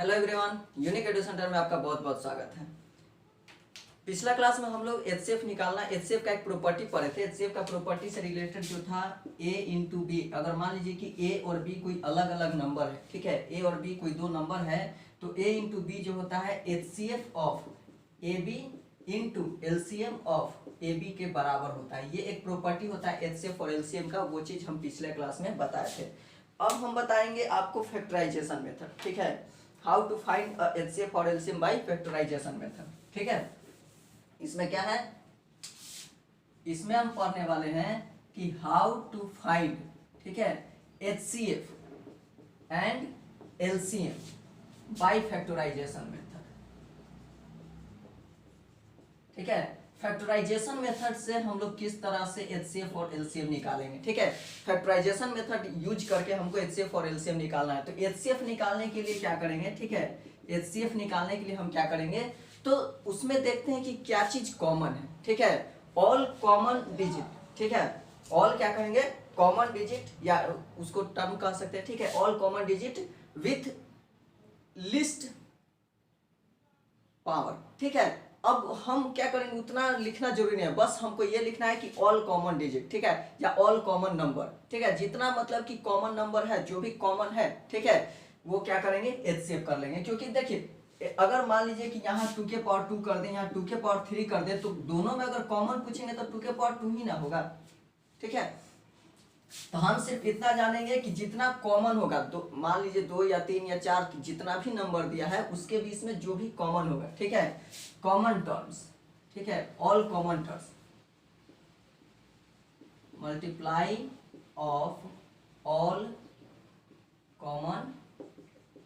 Hello everyone, unique एडु centre में आपका बहुत बहुत स्वागत है। पिछला क्लास में हम लोग एचसीएफ निकालना, एचसीएफ का एक प्रॉपर्टी पढ़े थे। एचसीएफ का प्रॉपर्टी से रिलेटेड जो था ए इंटू बी, अगर मान लीजिए कि ए और बी कोई अलग अलग नंबर है, ठीक है, ए और बी कोई दो नंबर है, तो ए इंटू बी जो होता है HCF of A B into LCM of A B के बराबर होता है। ये एक प्रॉपर्टी होता है एचसीएफ और एलसीएम का, वो चीज हम पिछले क्लास में बताए थे। अब हम बताएंगे आपको फैक्टराइजेशन मेथड, ठीक है, हाउ टू फाइंड एचसीएफ और एलसीएम बाय फैक्टराइजेशन मेथड, ठीक है। इसमें क्या है, इसमें हम पढ़ने वाले हैं कि हाउ टू फाइंड, ठीक है, HCF and LCM by factorization method, ठीक है। फैक्टराइजेशन मेथड से हम लोग किस तरह से एचसीएफ और एलसीएम निकालेंगे, ठीक है। फैक्टराइजेशन मेथड यूज करके हमको एचसीएफ और एलसीएम निकालना है। तो एचसीएफ निकालने के लिए क्या करेंगे, ठीक है, एचसीएफ निकालने के लिए हम क्या करेंगे, तो उसमें देखते हैं कि क्या चीज कॉमन है, ठीक है, ऑल कॉमन डिजिट, ठीक है, ऑल क्या कहेंगे, कॉमन डिजिट या उसको टर्म कह सकते हैं, ठीक है, all common digit with list power, ठीक है। अब हम क्या करेंगे, उतना लिखना जरूरी नहीं है, बस हमको ये लिखना है कि ऑल कॉमन डिजिट, ठीक है, या ऑल कॉमन नंबर, ठीक है, जितना मतलब कि कॉमन नंबर है, जो भी कॉमन है, ठीक है, वो क्या करेंगे, एचसीएफ कर लेंगे। क्योंकि देखिए, अगर मान लीजिए कि यहाँ 2 के पावर 2 कर दें, यहाँ 2 के पावर 3 कर दें, तो दोनों में अगर कॉमन पूछेंगे तो 2 के पावर 2 ही ना होगा, ठीक है। तो हम सिर्फ इतना जानेंगे कि जितना कॉमन होगा, तो मान लीजिए 2 या 3 या 4 जितना भी नंबर दिया है उसके बीच में जो भी कॉमन होगा, ठीक है, कॉमन टर्म्स, ठीक है, all common terms, multiply of all common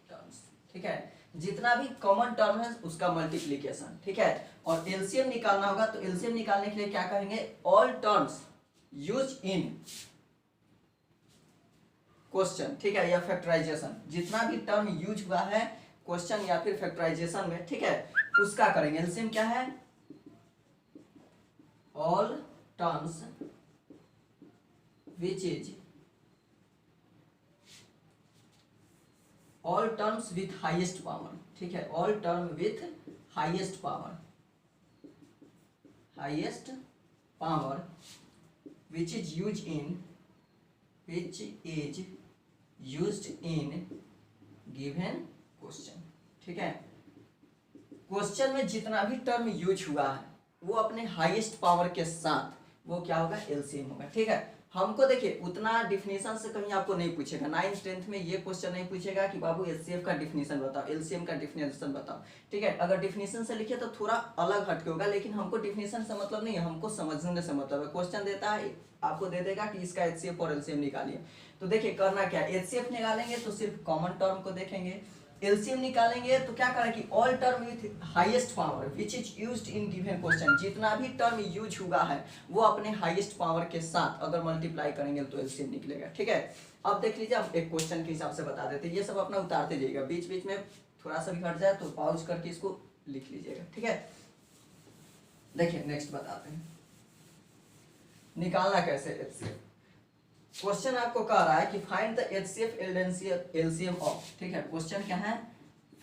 terms, ठीक है, जितना भी कॉमन टर्म है उसका मल्टीप्लीकेशन, ठीक है। और एलसीएम निकालना होगा, तो एलसीएम निकालने के लिए क्या करेंगे, all terms use in question, ठीक है, या फैक्टराइजेशन, जितना भी टर्म यूज हुआ है क्वेश्चन या फिर फैक्टराइजेशन में, ठीक है, उसका करेंगे। एलसीएम क्या है, all terms which is all terms with highest power, ठीक है, all term with highest power, highest power which is use in which is used in given question, ठीक है। क्वेश्चन में जितना भी टर्म यूज हुआ है वो अपने हाईएस्ट पावर के साथ वो क्या होगा, एलसीएम होगा, ठीक है। हमको देखिए उतना डिफिनेशन से कहीं आपको नहीं पूछेगा, 9th 10th में ये क्वेश्चन नहीं पूछेगा कि बाबू एचसीएफ का डिफिनेशन बताओ, एलसीएम का डिफिनेशन बताओ, ठीक है। अगर डिफिनेशन से लिखे तो थोड़ा अलग हटके होगा, लेकिन हमको डिफिनेशन से मतलब नहीं है, हमको समझने से मतलब है। क्वेश्चन देता है, आपको दे देगा कि इसका एचसीएफ और एलसीएम निकालिए, तो देखिए करना क्या है, एचसीएफ निकालेंगे तो सिर्फ कॉमन टर्म को देखेंगे, एलसीएम निकालेंगे तो क्या करें कि all term with highest power which is used in given question, जितना भी टर्म यूज हुआ है वो अपने हाईएस्ट पावर के साथ अगर मल्टीप्लाई करेंगे तो एलसीएम निकलेगा, ठीक है। अब देख लीजिए, हम एक क्वेश्चन के हिसाब से बता देते हैं, ये सब अपना उतारते जाइएगा, बीच बीच में थोड़ा सा भी हट जाए तो पॉज करके इसको लिख लीजिएगा, ठीक है। देखिए नेक्स्ट बताते हैं निकालना कैसे एचसीएफ। क्वेश्चन आपको कह रहा है कि find the HCF LCM of, ठीक है, क्वेश्चन क्या है,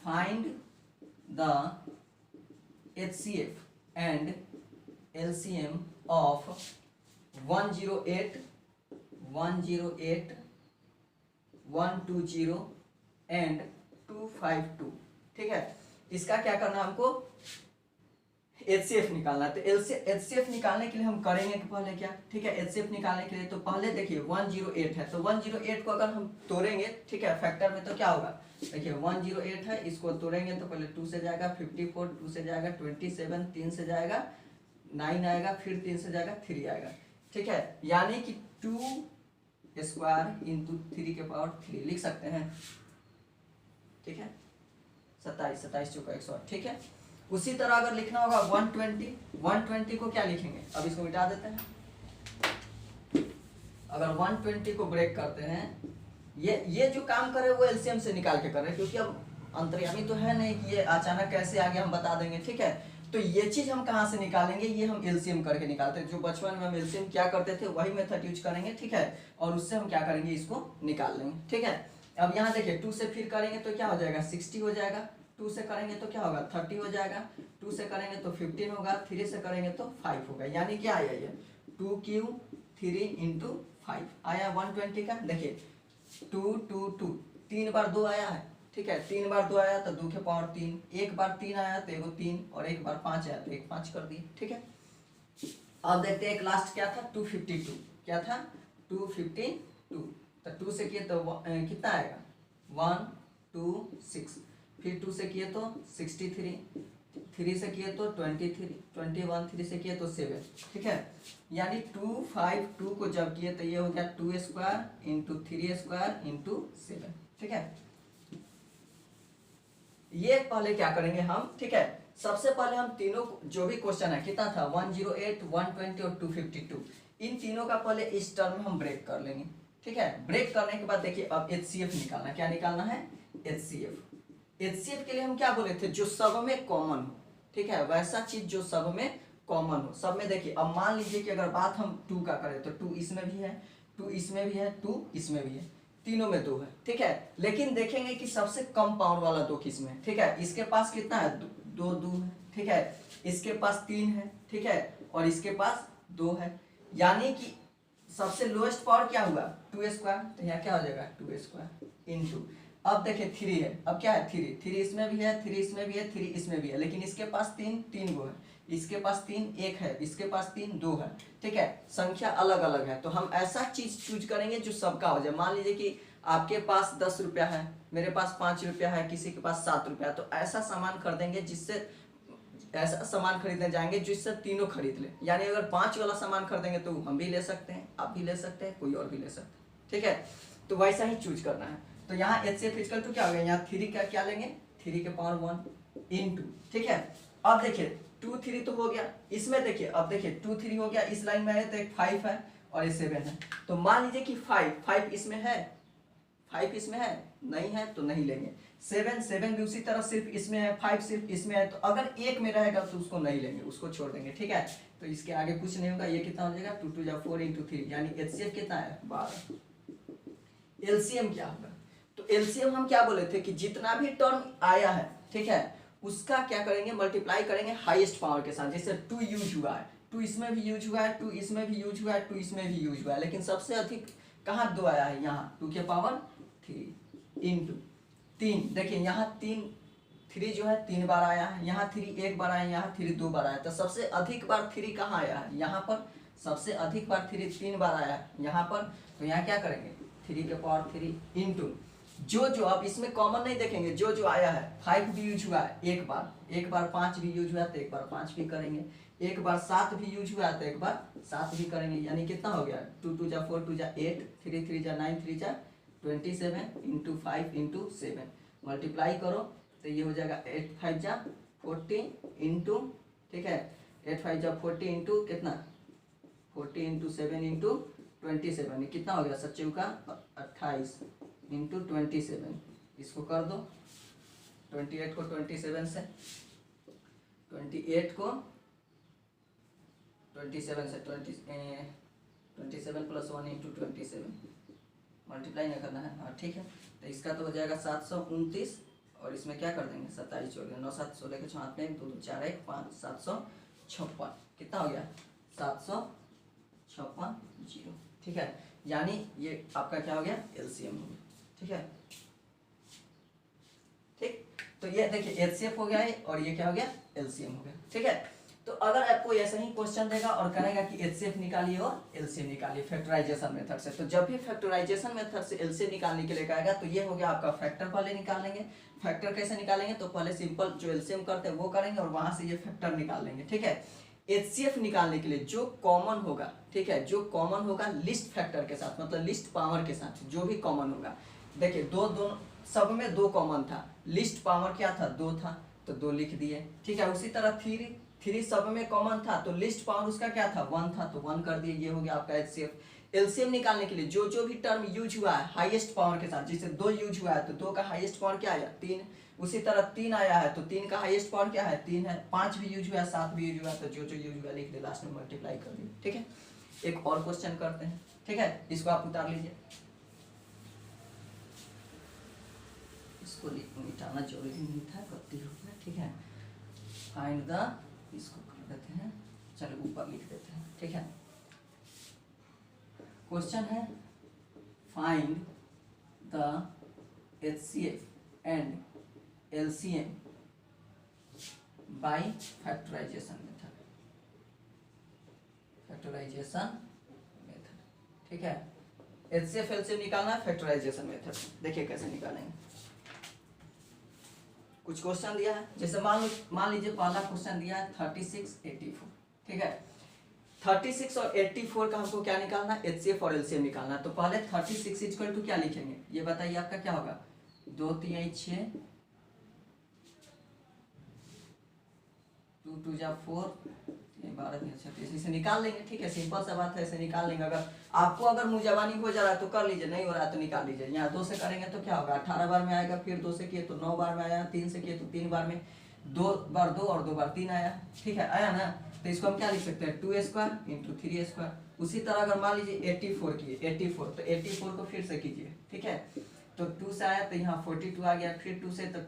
find the HCF and LCM of 108 108 120 and 252, ठीक है। इसका क्या करना है, हमको एचसीएफ निकालना है। तो एचसीएफ निकालने के लिए हम करेंगे कि पहले क्या, ठीक है, एचसीएफ निकालने के लिए तो पहले देखिए 108 है, तो 108 को अगर हम तोड़ेंगे, ठीक है, फैक्टर में तो क्या होगा, देखिए 108 है, इसको तोड़ेंगे तो पहले 2 से जाएगा 54, 2 से जाएगा 27, 3 से जाएगा 9 आएगा, फिर 3 से जाएगा 3 आएगा, ठीक है, यानी कि 2 स्क्वायर इंटू 3 के पावर 3 लिख सकते हैं, ठीक है, 27 27 चौका 108, ठीक है। उसी तरह अगर लिखना होगा 120 को क्या लिखेंगे, अब इसको मिटा देते हैं। अगर 120 को ब्रेक करते हैं, ये जो काम करे वो एलसीएम से निकाल के कर रहे हैं, क्योंकि अब अंतर्यामी तो है नहीं कि ये अचानक कैसे आ गया हम बता देंगे, ठीक है। तो ये चीज हम कहाँ से निकालेंगे, ये हम एलसीएम करके निकालते हैं, जो बचपन में हम एलसीएम क्या करते थे वही मेथड यूज करेंगे, ठीक है, और उससे हम क्या करेंगे, इसको निकाल लेंगे, ठीक है। अब यहाँ देखिए 2 से फिर करेंगे तो क्या हो जाएगा 60 हो जाएगा, 2 से करेंगे तो क्या होगा 30 हो जाएगा, 2 से करेंगे तो 15 होगा, 3 से करेंगे तो 5 होगा। यानी क्या आया ये 2 3 इंटू 5 आया 120 का। देखिए 2 2 2 3 बार 2 आया है, ठीक है, 3 बार 2 आया तो 2 के पावर 3, एक बार 3 आया तो एगो 3, और एक बार 5 आया तो एक 5 कर दिए, ठीक है। अब देखते हैं एक लास्ट क्या था 252, क्या था 252, तो 2 से किए तो कितना आएगा 1 2 6, फिर 2 से किए तो 63, 3 से किए तो 23, 21, 3 से किए तो 7, ठीक है। यानी 252 को जब किए तो ये हो गया 2 स्क्वायर इंटू 3 स्क्वायर इंटू 7, ठीक है। ये पहले क्या करेंगे हम, ठीक है, सबसे पहले हम तीनों जो भी क्वेश्चन है कितना था 108, 120 और 252, इन तीनों का पहले इस टर्म में हम ब्रेक कर लेंगे, ठीक है। ब्रेक करने के बाद देखिए अब HCF निकालना, क्या निकालना है HCF। HCF के लिए हम क्या बोले थे, जो सब में कॉमन हो, ठीक है, वैसा चीज जो सब में कॉमन हो। सब में देखिए अब मान लीजिए कि अगर बात हम 2 का करें तो 2 इसमें भी है, 2 इसमें भी है, 2 इसमें भी है, तीनों में 2 है, ठीक है। लेकिन देखेंगे कि सबसे कम पावर वाला 2 किस में है, ठीक है। इसके पास कितना है 2 2 है, ठीक है, इसके पास 3 है, ठीक है, और इसके पास 2 है। यानी कि सबसे लोएस्ट पावर क्या हुआ 2 स्क्वायर, तो यहाँ क्या हो जाएगा 2 स्क्वायर इंटू, अब देखिए 3 है, अब क्या है 3 3 इसमें भी है, 3 इसमें भी है, 3 इसमें भी है, लेकिन इसके पास 3 गो है, इसके पास 3 1 है, इसके पास 3 2 है, ठीक है, संख्या अलग अलग है। तो हम ऐसा चीज चूज करेंगे जो सबका हो जाए। मान लीजिए कि आपके पास 10 रुपया है, मेरे पास 5 रुपया है, किसी के पास 7 रुपया, तो ऐसा सामान खरीदेंगे जिससे, ऐसा सामान खरीदने जाएंगे जिससे तीनों खरीद ले। यानी अगर 5 वाला सामान खरीदेंगे तो हम भी ले सकते हैं, आप भी ले सकते हैं, कोई और भी ले सकते हैं, ठीक है। तो वैसा ही चूज करना है। तो यहाँ HCF इक्वल टू क्या हो गया, यहाँ 3 का क्या लेंगे 3 के पावर 1 इंटू, ठीक है। अब देखिए 2 3 तो हो गया, इसमें देखिए अब देखिए 2 3 हो गया, इस लाइन में है तो एक 5 है और ये 7 है। तो मान लीजिए कि 5 इसमें है, 5 इसमें है, नहीं है तो नहीं लेंगे। 7 भी उसी तरह सिर्फ इसमें है, 5 सिर्फ इसमें है, तो अगर एक में रहेगा तो उसको नहीं लेंगे, उसको छोड़ देंगे, ठीक है। तो इसके आगे कुछ नहीं होगा, ये कितना हो जाएगा 2 2 4 इंटू 3, यानी HCF कितना है 12। LCM क्या होगा, तो LCM हम क्या बोले थे कि जितना भी टर्म आया है, ठीक है, उसका क्या करेंगे मल्टीप्लाई करेंगे हाईएस्ट पावर के साथ। जैसे 2 यूज हुआ है, 2 इसमें भी यूज हुआ है, 2 इसमें भी यूज हुआ है, 2 इसमें भी यूज हुआ है, लेकिन सबसे अधिक कहाँ 2 आया है, यहाँ 2 के पावर 3 इंटू 3। देखिए यहाँ 3 जो है 3 बार आया है, यहाँ 3 1 बार आया है, यहाँ 3 2 बार आया है। तो सबसे अधिक बार 3 कहाँ आया है, यहाँ पर सबसे अधिक बार 3 बार आया है यहाँ पर। तो यहाँ क्या करेंगे 3 के पावर 3 इंटू जो अब इसमें कॉमन नहीं देखेंगे, जो आया है 5 भी यूज हुआ है एक बार 5 भी यूज हुआ है तो एक बार 5 भी करेंगे, एक बार 7 भी यूज हुआ है तो एक बार 7 भी करेंगे। यानी कितना हो गया 2 2 जा 4 2 जा 8, 3 3 जा 9, 3 जा 27 इंटू 5 इंटू 7, मल्टीप्लाई करो तो ये हो जाएगा 8 5 जा 40 इंटू, ठीक है, 8 5 जा 40 इंटू कितना 40 इंटू 7 इंटू 27, कितना हो गया सच्चे का 28 इंटू 27, इसको कर दो 28 को 27 से, 28 को 27 से 27 प्लस 1 इंटू 27 मल्टीप्लाई नहीं करना है, हाँ ठीक है। तो इसका तो हो जाएगा 729 और इसमें क्या कर देंगे 27 जोड़ देंगे, 9 7 16 के 6 में 2 2 4 1 5 756, कितना हो गया 756 जीरो, ठीक है। यानी ये आपका क्या हो गया LCM हो गया, ठीक है, ठीक। तो ये देखिए HCF हो गया है और ये क्या हो गया LCM हो गया, ठीक है। तो अगर आपको ऐसा ही क्वेश्चन देगा और करेगा कि HCF निकालिए और LCM निकालिए फैक्टराइजेशन मेथड से, तो जब भी फैक्टराइजेशन मेथड से LCM निकालने के लिए कहेगा तो ये हो गया आपका फैक्टर पहले निकालेंगे। फैक्टर कैसे निकालेंगे, तो पहले सिंपल जो LCM करते हैं वो करेंगे और वहां से ये फैक्टर निकाल लेंगे, ठीक है। HCF निकालने के लिए जो कॉमन होगा, ठीक है, जो कॉमन होगा लिस्ट फैक्टर के साथ, मतलब लिस्ट पावर के साथ जो भी कॉमन होगा। देखिए दोनों सब में 2 कॉमन था, लिस्ट पावर क्या था 2 था तो 2 लिख दिए, ठीक है। उसी तरह 3 सब में कॉमन था तो लिस्ट पावर उसका क्या था 1 था तो 1 कर दिए, ये हो गया आपका HCF। LCM निकालने के लिए जो भी टर्म यूज हुआ है हाईएस्ट पावर के साथ, जैसे 2 यूज हुआ है तो 2 का हाईएस्ट पावर क्या आया 3, उसी तरह 3 आया है तो 3 का हाईएस्ट पावर क्या है 3 है, 5 भी यूज हुआ है 7 भी यूज हुआ है तो जो यूज हुआ लिख दे, लास्ट में मल्टीप्लाई कर दिए, ठीक है। एक और क्वेश्चन करते हैं, ठीक है, इसको आप उतार लीजिए। इसको मिटाना जरूरी नहीं था, गलती हो गया, ठीक है। फाइंड द, इसको कर देते हैं, चलो ऊपर लिख देते हैं, ठीक है। क्वेश्चन है find the HCF and LCM by factorization method, factorization method, ठीक है। HCF LCM निकालना है फैक्टराइजेशन मेथड। देखिए कैसे निकालेंगे। कुछ क्वेश्चन दिया है, जैसे मान लीजिए पहला क्वेश्चन दिया है 36, 84, ठीक है। 36 और 84 का हमको क्या निकालना है, HCF और LCM निकालना है। तो पहले 36 इक्वल टू क्या लिखेंगे, ये बताइए आपका क्या होगा, 2 3 6, 2 2 जा 4, 12 3 36, इसे निकाल लेंगे, ठीक है। सिंपल सा बात है, इसे निकाल लेंगे। अगर आपको अगर मुंह जबानी हो जा रहा है तो कर लीजिए, नहीं हो रहा है तो निकाल लीजिए। यहाँ 2 से करेंगे तो क्या होगा, 18 बार में आएगा, फिर 2 से किए तो 9 बार में आया, 3 से किए तो 3 बार में, 2 बार 2 और 2 बार 3 आया, ठीक है, आया ना। तो इसको हम क्या लिख सकते हैं, 2 स्क्वायर इंटू 3 स्क्वायर। उसी तरह अगर मान लीजिए 84 किए, 84 तो 84 को फिर से कीजिए, ठीक है। तो 2 से आया तो यहाँ 42 आ गया, फिर 2 से तो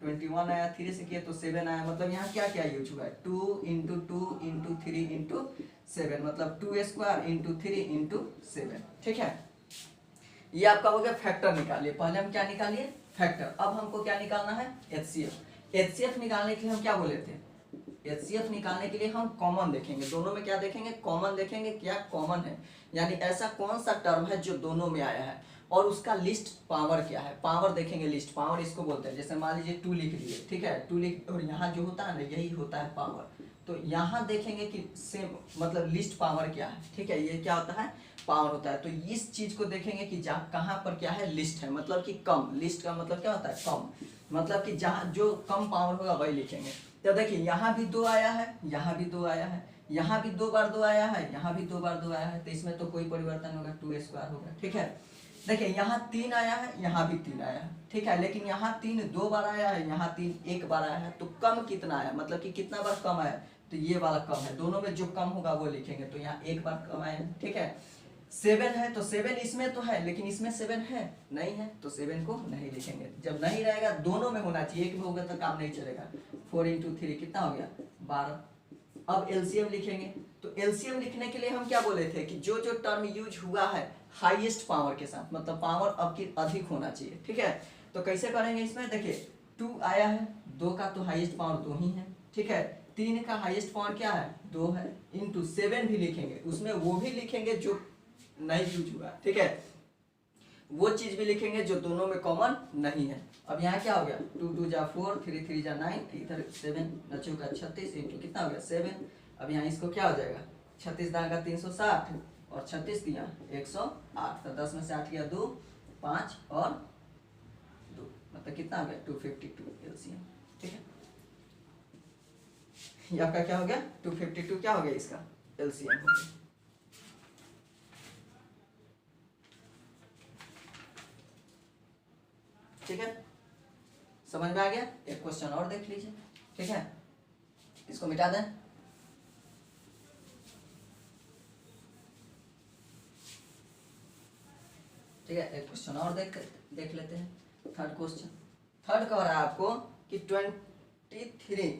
21 आया, 3 से किया तो 7 आया। मतलब यहाँ क्या क्या यूज हुआ है, 2 इंटू 2 इंटू 3 इंटू 7, मतलब 2 स्क्वायर इंटू 3 इंटू 7, ठीक है। ये आपका हो गया फैक्टर निकालिए। पहले हम क्या निकालिए, फैक्टर। अब हमको क्या निकालना है, HCF। HCF निकालने के लिए हम क्या बोले थे, HCF निकालने के लिए हम कॉमन देखेंगे। दोनों में क्या देखेंगे, कॉमन देखेंगे, क्या कॉमन है, यानी ऐसा कौन सा टर्म है जो दोनों में आया है और उसका लिस्ट पावर क्या है। पावर देखेंगे, लिस्ट पावर इसको बोलते हैं। जैसे मान लीजिए 2 लिख लिए, ठीक है, 2 लिख, और यहाँ जो होता है ना यही होता है पावर। तो यहाँ देखेंगे कि सेम मतलब लिस्ट पावर क्या है, ठीक है, ये क्या होता है, पावर होता है। तो इस चीज को देखेंगे कि जहाँ कहाँ पर क्या है, लिस्ट है, मतलब कि कम। लिस्ट का मतलब क्या होता है, कम, मतलब कि जहाँ जो कम पावर होगा वही लिखेंगे। तो देखिए यहाँ भी 2 आया है, यहाँ भी 2 आया है, यहाँ भी 2 बार 2 आया है, यहाँ भी 2 बार 2 आया है, तो इसमें तो कोई परिवर्तन होगा, 2 स्क्वायर होगा, ठीक है। देखिए यहाँ 3 आया है, यहाँ भी 3 आया है, ठीक है, लेकिन यहाँ 3 2 बार आया है, यहाँ 3 1 बार आया है। तो कम कितना आया, मतलब कि कितना बार कम आया, तो ये वाला कम है। दोनों में जो कम होगा वो लिखेंगे। तो यहाँ 1 बार कम आया है, ठीक है। 7 है तो 7 इसमें तो है, लेकिन इसमें 7 है नहीं है, तो 7 को नहीं लिखेंगे। जब नहीं रहेगा, दोनों में होना चाहिए, एक में होगा तो काम नहीं चलेगा। 4 इंटू 3 कितना हो गया, 12। अब LCM लिखेंगे। तो LCM लिखने के लिए हम क्या बोले थे कि जो जो टर्म यूज हुआ है हाईएस्ट पावर के साथ, मतलब पावर अब की अधिक होना चाहिए, ठीक है। तो कैसे करेंगे इसमें, देखिए 2 आया है, 2 का तो हाईएस्ट पावर 2 ही है, ठीक है। 3 का हाईएस्ट पावर क्या है, 2 है, इंटू 7 भी लिखेंगे, उसमें वो भी लिखेंगे जो नहीं यूज हुआ, ठीक है, वो चीज भी लिखेंगे जो दोनों में कॉमन नहीं है। अब यहाँ क्या हो गया, 2 2 जा 4, 3 3 जा 9, इधर 7 नचो का 36 इंटू कितना हो गया 7। अब यहाँ इसको क्या हो जाएगा, 36 दागा 360 और 36 दिया 108। तो 10 में से 8 गया 2, 5 और 2, मतलब कितना हो गया 252 LCM, ठीक है। ये आपका क्या हो गया 252, क्या हो गया इसका LCM हो गया। ठीक है, समझ में आ गया। एक क्वेश्चन और देख लीजिए, ठीक है, इसको मिटा दें। ठीक है, एक क्वेश्चन और देख लेते हैं। थर्ड क्वेश्चन, थर्ड कह रहा है आपको कि 23,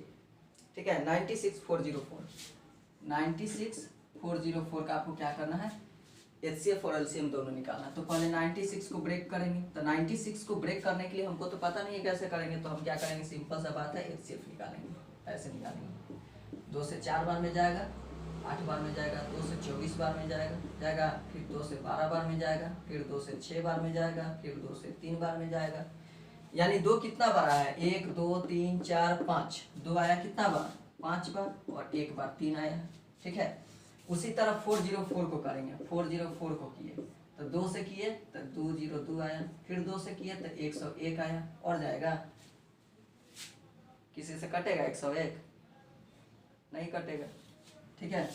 ठीक है, 96404 का आपको क्या करना है, HCF और LCM दोनों निकालना। तो पहले 96 को ब्रेक करेंगे। तो 96 को ब्रेक करने के लिए हमको तो पता नहीं है कैसे करेंगे, तो हम क्या करेंगे, सिंपल सा बात है, HCF निकालेंगे। ऐसे निकालेंगे, 2 से 4 बार में जाएगा, 8 बार में जाएगा, 2 से 24 बार में जाएगा, फिर 2 से 12 बार में जाएगा, फिर 2 से 6 बार में जाएगा, फिर 2 से 3 बार में जाएगा। यानी 2 कितना बार आया है, 1 2 3 4 5, 2 आया कितना बार, 5 बार, और 1 बार 3 आया, ठीक है। उसी तरह 404 को करेंगे। 404 को किए तो 2 से किए तो 202 आया, फिर 2 से किए तो 101 आया, और जाएगा, किसी से कटेगा 101, नहीं कटेगा, ठीक है।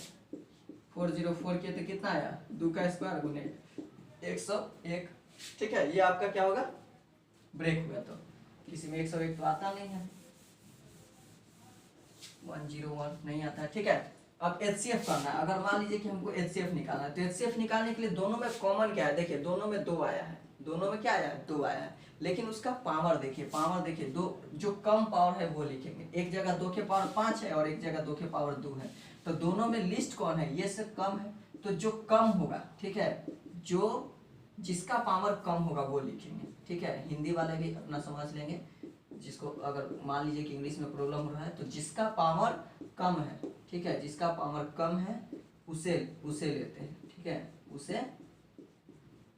404 किए तो कितना आया, 2 का स्क्वायर गुने 101, ठीक है। ये आपका क्या होगा, ब्रेक हुआ। तो किसी में 101 तो आता नहीं है, 101 नहीं आता है, ठीक है। अब HCF करना है। अगर मान लीजिए कि हमको HCF निकालना है, तो HCF निकालने के लिए दोनों में कॉमन क्या है, देखिए दोनों में 2 आया है, दोनों में क्या आया है, 2 आया है। लेकिन उसका पावर देखिए, पावर देखिए, दो जो कम पावर है वो लिखेंगे। एक जगह 2 के पावर 5 है और एक जगह 2 के पावर 2 है, तो दोनों में लिस्ट कौन है, ये से कम है, तो जो कम होगा, ठीक है, जो जिसका पावर कम होगा वो लिखेंगे, ठीक है। हिंदी वाले भी अपना समझ लेंगे, जिसको अगर मान लीजिए कि इंग्लिश में प्रॉब्लम हो रहा है, तो जिसका पावर कम है, ठीक है, जिसका पावर कम है उसे लेते हैं, ठीक है, उसे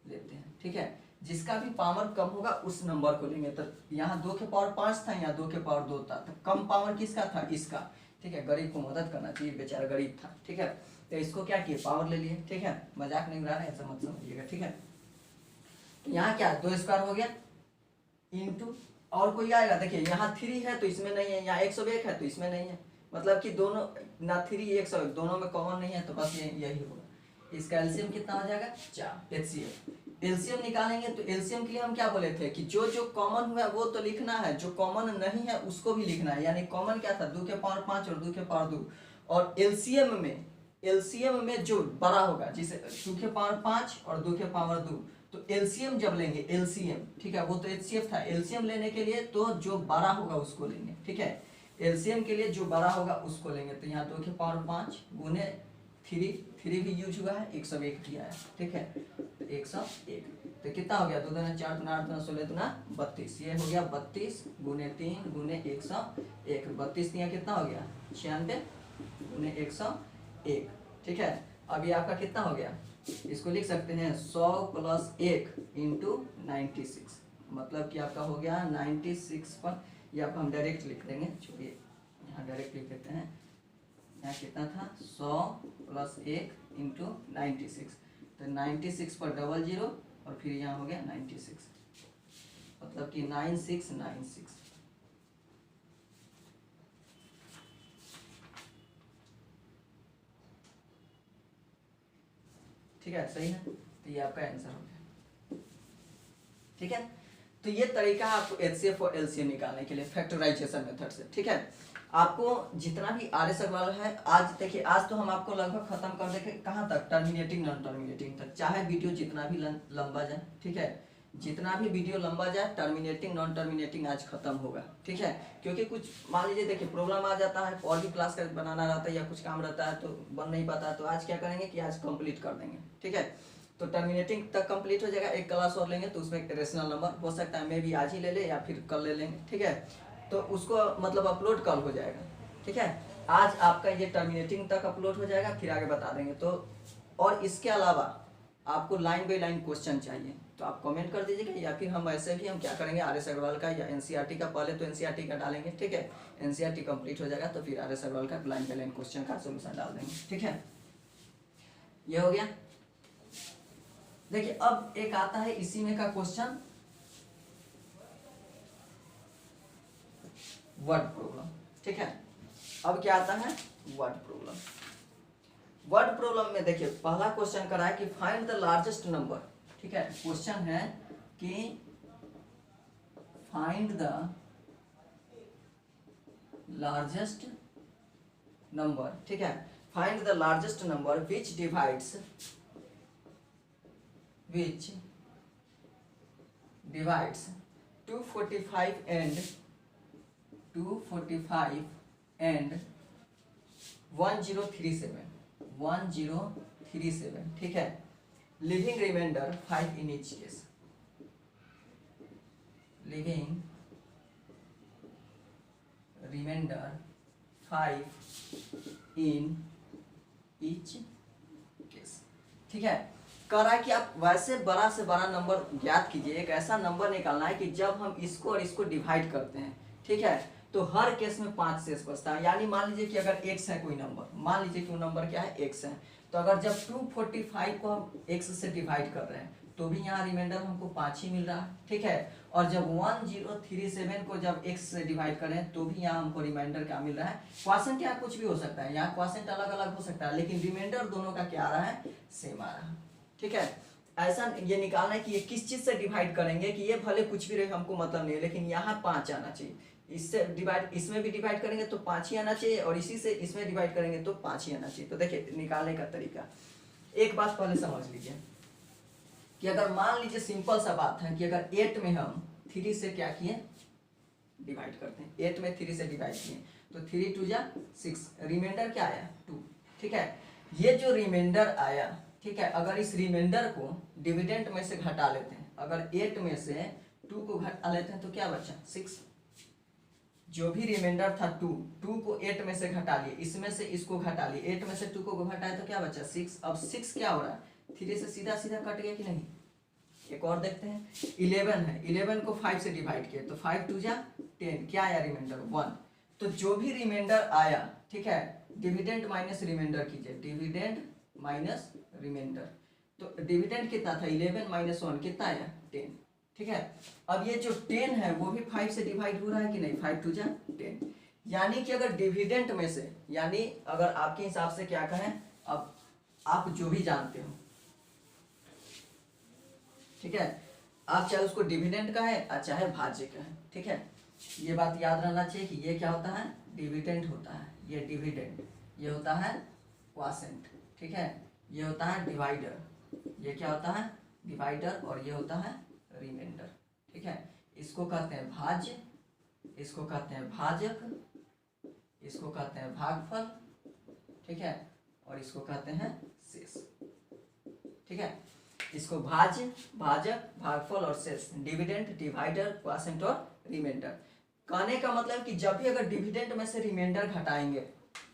लेते हैं, ठीक है। जिसका भी पावर कम होगा उस नंबर को लेंगे। तो यहाँ 2 के पावर 5 था, यहाँ 2 के पावर 2 था, तो कम पावर किसका था, इसका, ठीक है। गरीब को मदद करना चाहिए, बेचारा गरीब था, ठीक है। तो इसको क्या किए, पावर ले लिए, ठीक है, मजाक नहीं उड़ा रहा है, ऐसा मत समझिएगा, ठीक है। तो यहाँ क्या 2 स्क्वायर हो गया इंटू, और कोई आएगा, देखिए यहाँ 3 है तो इसमें नहीं है, यहाँ 101 है तो इसमें नहीं है, मतलब कि दोनों ना 3 101 दोनों में कॉमन नहीं है, तो बस यही होगा। इसका एलसीएम कितना हो जाएगा 4। एचसीएफ एलसीएम निकालेंगे, तो एलसीएम के लिए हम क्या बोले थे कि जो जो कॉमन हुआ वो तो लिखना है, जो कॉमन नहीं है उसको भी लिखना है। यानी कॉमन क्या था, 2 के पावर 5 और 2 के पावर 2, और एलसीएम में जो बड़ा होगा, जिसे 2 के पावर 5 और 2 के पावर 2, तो एलसीएम जब लेंगे, एलसीएम, ठीक है, वो तो एचसीएफ था, एलसीएम लेने के लिए तो जो बड़ा होगा उसको लेंगे, ठीक है। एलसीएम के लिए जो बड़ा होगा उसको लेंगे, तो यहाँ 2 के पावर 5 गुने 3 भी यूज हुआ है, 101 भी आया, ठीक है, तो 101, तो कितना हो गया, 2 दूना 4 दूना 8 दूना 16 दूना 32, ये हो गया 32 गुने 3 गुने 101, 32 यहाँ कितना हो गया 96 गुने 101, ठीक है। अभी आपका कितना हो गया, इसको लिख सकते हैं 100 प्लस 1 इंटू 96, मतलब कि आपका हो गया 96 पर, ये आपको हम डायरेक्ट लिख देंगे, चलिए यहाँ डायरेक्ट लिख देते हैं। यहाँ कितना था 100 प्लस 1 इंटू 96, तो 96 पर 00 और फिर यहाँ हो गया 96, मतलब कि 9696, ठीक है, सही है। तो ये आपका आंसर हो गया, ठीक है। तो ये तरीका है आपको एचसीएफ और एलसीएम निकालने के लिए फैक्टराइजेशन मेथड से, ठीक है। आपको जितना भी आरएस वाला है, आज देखिए, आज तो हम आपको लगभग खत्म कर देंगे, कहाँ तक, टर्मिनेटिंग नॉन टर्मिनेटिंग तक, चाहे वीडियो जितना भी लंबा जाए, ठीक है, जितना भी वीडियो लंबा जाए, टर्मिनेटिंग नॉन टर्मिनेटिंग आज खत्म होगा, ठीक है। क्योंकि कुछ मान लीजिए देखिए प्रॉब्लम आ जाता है, और भी क्लास का बनाना रहता है या कुछ काम रहता है तो बन नहीं पाता, तो आज क्या करेंगे कि आज कंप्लीट कर देंगे, ठीक है। तो टर्मिनेटिंग तक कंप्लीट हो जाएगा, एक क्लास और लेंगे तो उसमें एक रेशनल नंबर हो सकता है, मैं भी आज ही ले ले या फिर कल ले लेंगे, ठीक है। तो उसको मतलब अपलोड कल हो जाएगा, ठीक है। आज आपका ये टर्मिनेटिंग तक अपलोड हो जाएगा, फिर आगे बता देंगे। तो और इसके अलावा आपको लाइन बाई लाइन क्वेश्चन चाहिए तो आप कमेंट कर दीजिएगा, या फिर हम ऐसे भी हम क्या करेंगे, आरएस अग्रवाल का या एनसीईआरटी का, पहले तो एनसीईआरटी का डालेंगे, ठीक है। एनसीईआरटी कंप्लीट हो जाएगा तो फिर आरएस अग्रवाल का लाइन बाई लाइन क्वेश्चन का सोल्यूशन डाल देंगे, ठीक है। ये हो गया। देखिए अब एक आता है इसी में का क्वेश्चन, वर्ड प्रॉब्लम, ठीक है। अब क्या आता है वर्ड प्रॉब्लम। वर्ड प्रॉब्लम में देखिए पहला क्वेश्चन करा है कि फाइंड द लार्जेस्ट नंबर, ठीक है। क्वेश्चन है कि फाइंड द लार्जेस्ट नंबर, ठीक है। Find the largest number which divides 245 and 1037, ठीक है। Leaving remainder 5 in each case, leaving remainder 5 in each case, ठीक है। कह रहा है कि आप वैसे बड़ा से बड़ा नंबर ज्ञात कीजिए, एक ऐसा नंबर निकालना है कि जब हम इसको और इसको डिवाइड करते हैं, ठीक है, तो हर केस में 5 शेष बचता है। यानी मान लीजिए कि अगर x है कोई नंबर, मान लीजिए कि वो नंबर क्या है x है, तो अगर जब 245 को हम x से डिवाइड कर रहे हैं तो भी यहाँ रिमाइंडर हमको 5 ही मिल रहा है, ठीक है। और जब 1037 को जब x से डिवाइड करें तो भी यहाँ हमको रिमाइंडर क्या मिल रहा है, क्वासेंट यहाँ कुछ भी हो सकता है, यहाँ क्वासेंट अलग अलग हो सकता है, लेकिन रिमाइंडर दोनों का क्या आ रहा है, सेम आ रहा है, ठीक है। ऐसा ये निकालना है कि ये किस चीज से डिवाइड करेंगे, कि ये भले कुछ भी रहे हमको मतलब नहीं है, लेकिन यहाँ 5 आना चाहिए, इससे डिवाइड, इसमें भी डिवाइड करेंगे तो 5 ही आना चाहिए, और इसी से इसमें डिवाइड करेंगे तो 5 ही आना चाहिए। तो देखिए निकालने का तरीका, एक बात पहले समझ लीजिए कि अगर मान लीजिए सिंपल सा बात है कि अगर 8 में हम 3 से क्या किए, डिवाइड करते हैं। 8 में 3 से डिवाइड किए तो 3 2 जा 6, रिमाइंडर क्या आया 2। ठीक है, ये जो रिमाइंडर आया, ठीक है, अगर इस रिमाइंडर को डिविडेंड में से घटा लेते हैं, अगर 8 में से 2 को घटा लेते हैं तो क्या बचा 6। जो भी रिमाइंडर था 2 को 8 में से घटा लिए, इसमें से इसको घटा लिए, 8 में से 2 को घटाए तो क्या बचा 6। अब 6 क्या हो रहा है, 3 से सीधा सीधा कट गया कि नहीं। एक और देखते हैं, 11 है, 11 को 5 से डिवाइड किया तो 5 2 जा 10, क्या आया रिमाइंडर 1। तो जो भी रिमाइंडर आया, ठीक है, डिविडेंड माइनस रिमाइंडर कीजिए, डिविडेंड माइनस रिमाइंडर। तो डिविडेंड कितना था 11 माइनस 1 कितना आया 10। ठीक है, अब ये जो 10 है वो भी 5 से डिवाइड हो रहा है कि नहीं, 5 2 जा 10। यानी कि अगर डिविडेंड में से, यानी अगर आपके हिसाब से क्या कहें, अब आप जो भी जानते हो, ठीक है, आप चाहे उसको डिविडेंड कहें और चाहे भाज्य कहें, ठीक है, ये बात याद रहना चाहिए कि ये क्या होता है, डिविडेंड होता है, ये डिविडेंड, ये होता है क्वॉशेंट, ठीक है, ये होता है डिवाइडर, ये क्या होता है डिवाइडर, और ये होता है रिमाइंडर। ठीक है, इसको कहते हैं भाज्य, इसको कहते हैं भाजक, इसको कहते हैं भागफल, ठीक है, और इसको कहते हैं शेष। ठीक है, इसको भाज्य, भाजक, भागफल और शेष, डिविडेंड, डिवाइडर, क्वॉशेंट और रिमाइंडर। कहने का मतलब कि जब भी अगर डिविडेंड में से रिमाइंडर घटाएंगे,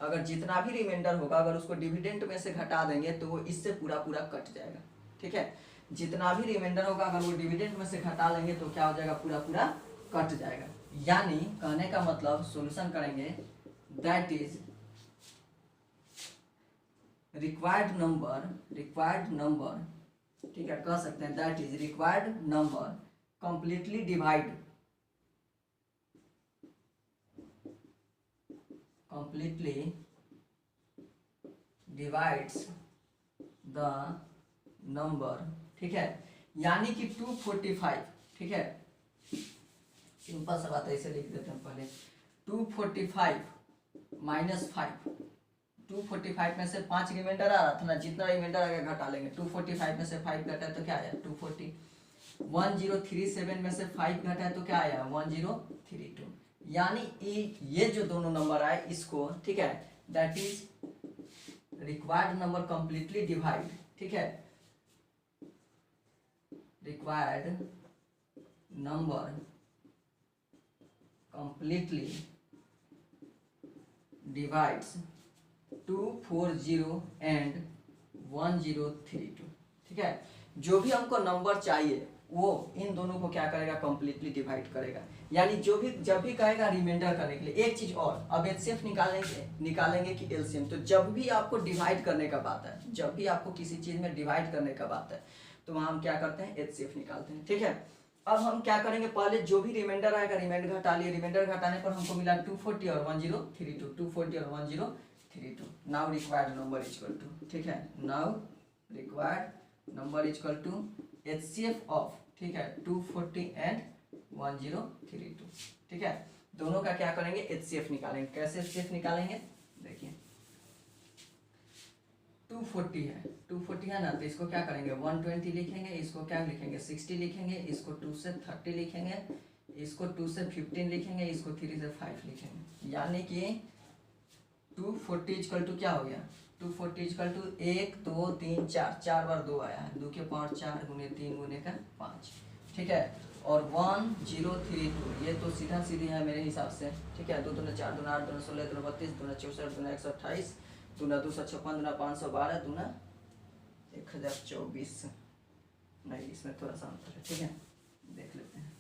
अगर जितना भी रिमाइंडर होगा अगर उसको डिविडेंड में से घटा देंगे तो वो इससे पूरा पूरा कट जाएगा। ठीक है, जितना भी रिमाइंडर होगा अगर वो डिविडेंड में से घटा लेंगे तो क्या हो जाएगा, पूरा पूरा कट जाएगा। यानी कहने का मतलब सॉल्यूशन करेंगे, दैट इज रिक्वायर्ड नंबर, ठीक है, कह सकते हैं that is required number completely divides the number. ठीक है, यानी कि 245, ठीक है, सिंपल सा बात है, इसे लिख देते हैं पहले, 245 माइनस 5, 245 में से 5 रिमाइंडर आ रहा था ना, जितना रिमाइंडर आ गया घटा लेंगे, 245 में से 5 घटा है तो क्या आया 240, 1037 में से 5 घटा है तो क्या आया 1032। यानी ये जो दोनों नंबर आए इसको, ठीक है, that is required number completely divide, ठीक है, required number completely divides 240 and 1032। ठीक है, जो भी हमको नंबर चाहिए वो इन दोनों को क्या करेगा, कंप्लीटली डिवाइड करेगा। यानी जो भी जब भी कहेगा रिमाइंडर करने के लिए, एक चीज और, अब एचसीएफ निकालेंगे कि एलसीएम, तो जब भी आपको डिवाइड करने का बात है, जब भी आपको किसी चीज में डिवाइड करने का बात है तो वहां हम क्या करते हैं, एचसीएफ निकालते हैं। ठीक है, अब हम क्या करेंगे, पहले जो भी रिमाइंडर आएगा रिमाइंडर घटा लिए, रिमाइंडर घटाने पर हमको मिला 240 और 1032, 240 और 1032। Now required number equal to, ठीक है, now required number equal to HCF of, ठीक है, 240 एंड 1032। ठीक है, दोनों का क्या करेंगे, एचसीएफ निकालेंगे। कैसे एचसीएफ निकालेंगे, देखिए 240 है ना, तो इसको क्या करेंगे 120 लिखेंगे, इसको क्या लिखेंगे 60 लिखेंगे, इसको 2 से 30 लिखेंगे, इसको 2 से 15 लिखेंगे, इसको 3 से 5 लिखेंगे। यानी कि 240 इक्वल टू क्या हो गया, 240 इक्वल टू 1 2 3 4, 4 बार 2 आया है, 2 के पावर 4 गुने 3 गुने का 5। ठीक है, और 1032 ये तो सीधा सीधी है मेरे हिसाब से। ठीक है, 2 दूना 4 दूना 8 दूना 16 दूना 32 दूना 64 दूना 128 दूना 256 दूना 512 दूना 1024। नहीं, इसमें थोड़ा सा अंतर है। ठीक है, देख लेते हैं,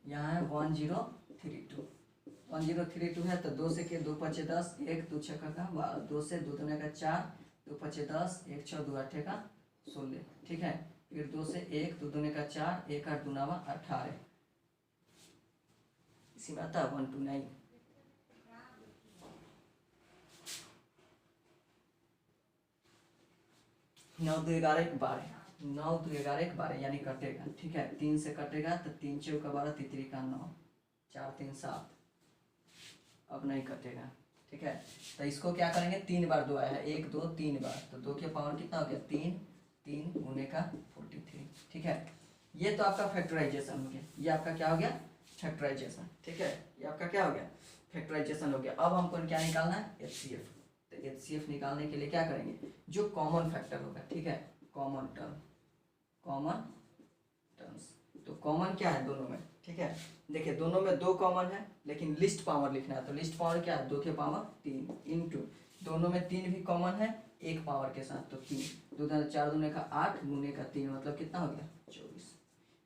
यहाँ है 1032 है, तो 2 से के 2 5 10, 1 2 6 का 12, 2 से 2 दूना का 4, 2 5 10, 1 6 2 8 का 16। ठीक है, फिर 2 से 1 2 दूने का 4, 1 8 दूना 18, इसी में आता है 129। 9 2 11 1 12, 9 2 11 1 12 यानी कटेगा। ठीक है, 3 से कटेगा तो 3 4 का 12, 3 3 का 9, 4 3 7, अब नहीं कटेगा। ठीक है, तो इसको क्या करेंगे, 3 बार 2 आया है, 1 2 3 बार, तो 2 के पावर कितना हो गया 3, 3 गुने का 43। ठीक है, ये तो आपका फैक्टराइजेशन हो गया, ये आपका क्या हो गया, फैक्टराइजेशन। ठीक है, ये आपका क्या हो गया, फैक्टराइजेशन हो गया। अब हमको क्या निकालना है, एचसीएफ। तो एचसीएफ निकालने के लिए क्या करेंगे, जो कॉमन फैक्टर होगा, ठीक है, कॉमन टर्म, कॉमन टर्म्स। तो कॉमन क्या है दोनों में, ठीक है, देखिए दोनों में 2 कॉमन है, लेकिन लिस्ट पावर लिखना है। तो लिस्ट पावर क्या है, 2 के पावर 3 इंटू दोनों में 3 भी कॉमन है एक पावर के साथ, तो 3 2 4 दूने का 8 गुने का 3 मतलब कितना हो गया, 24।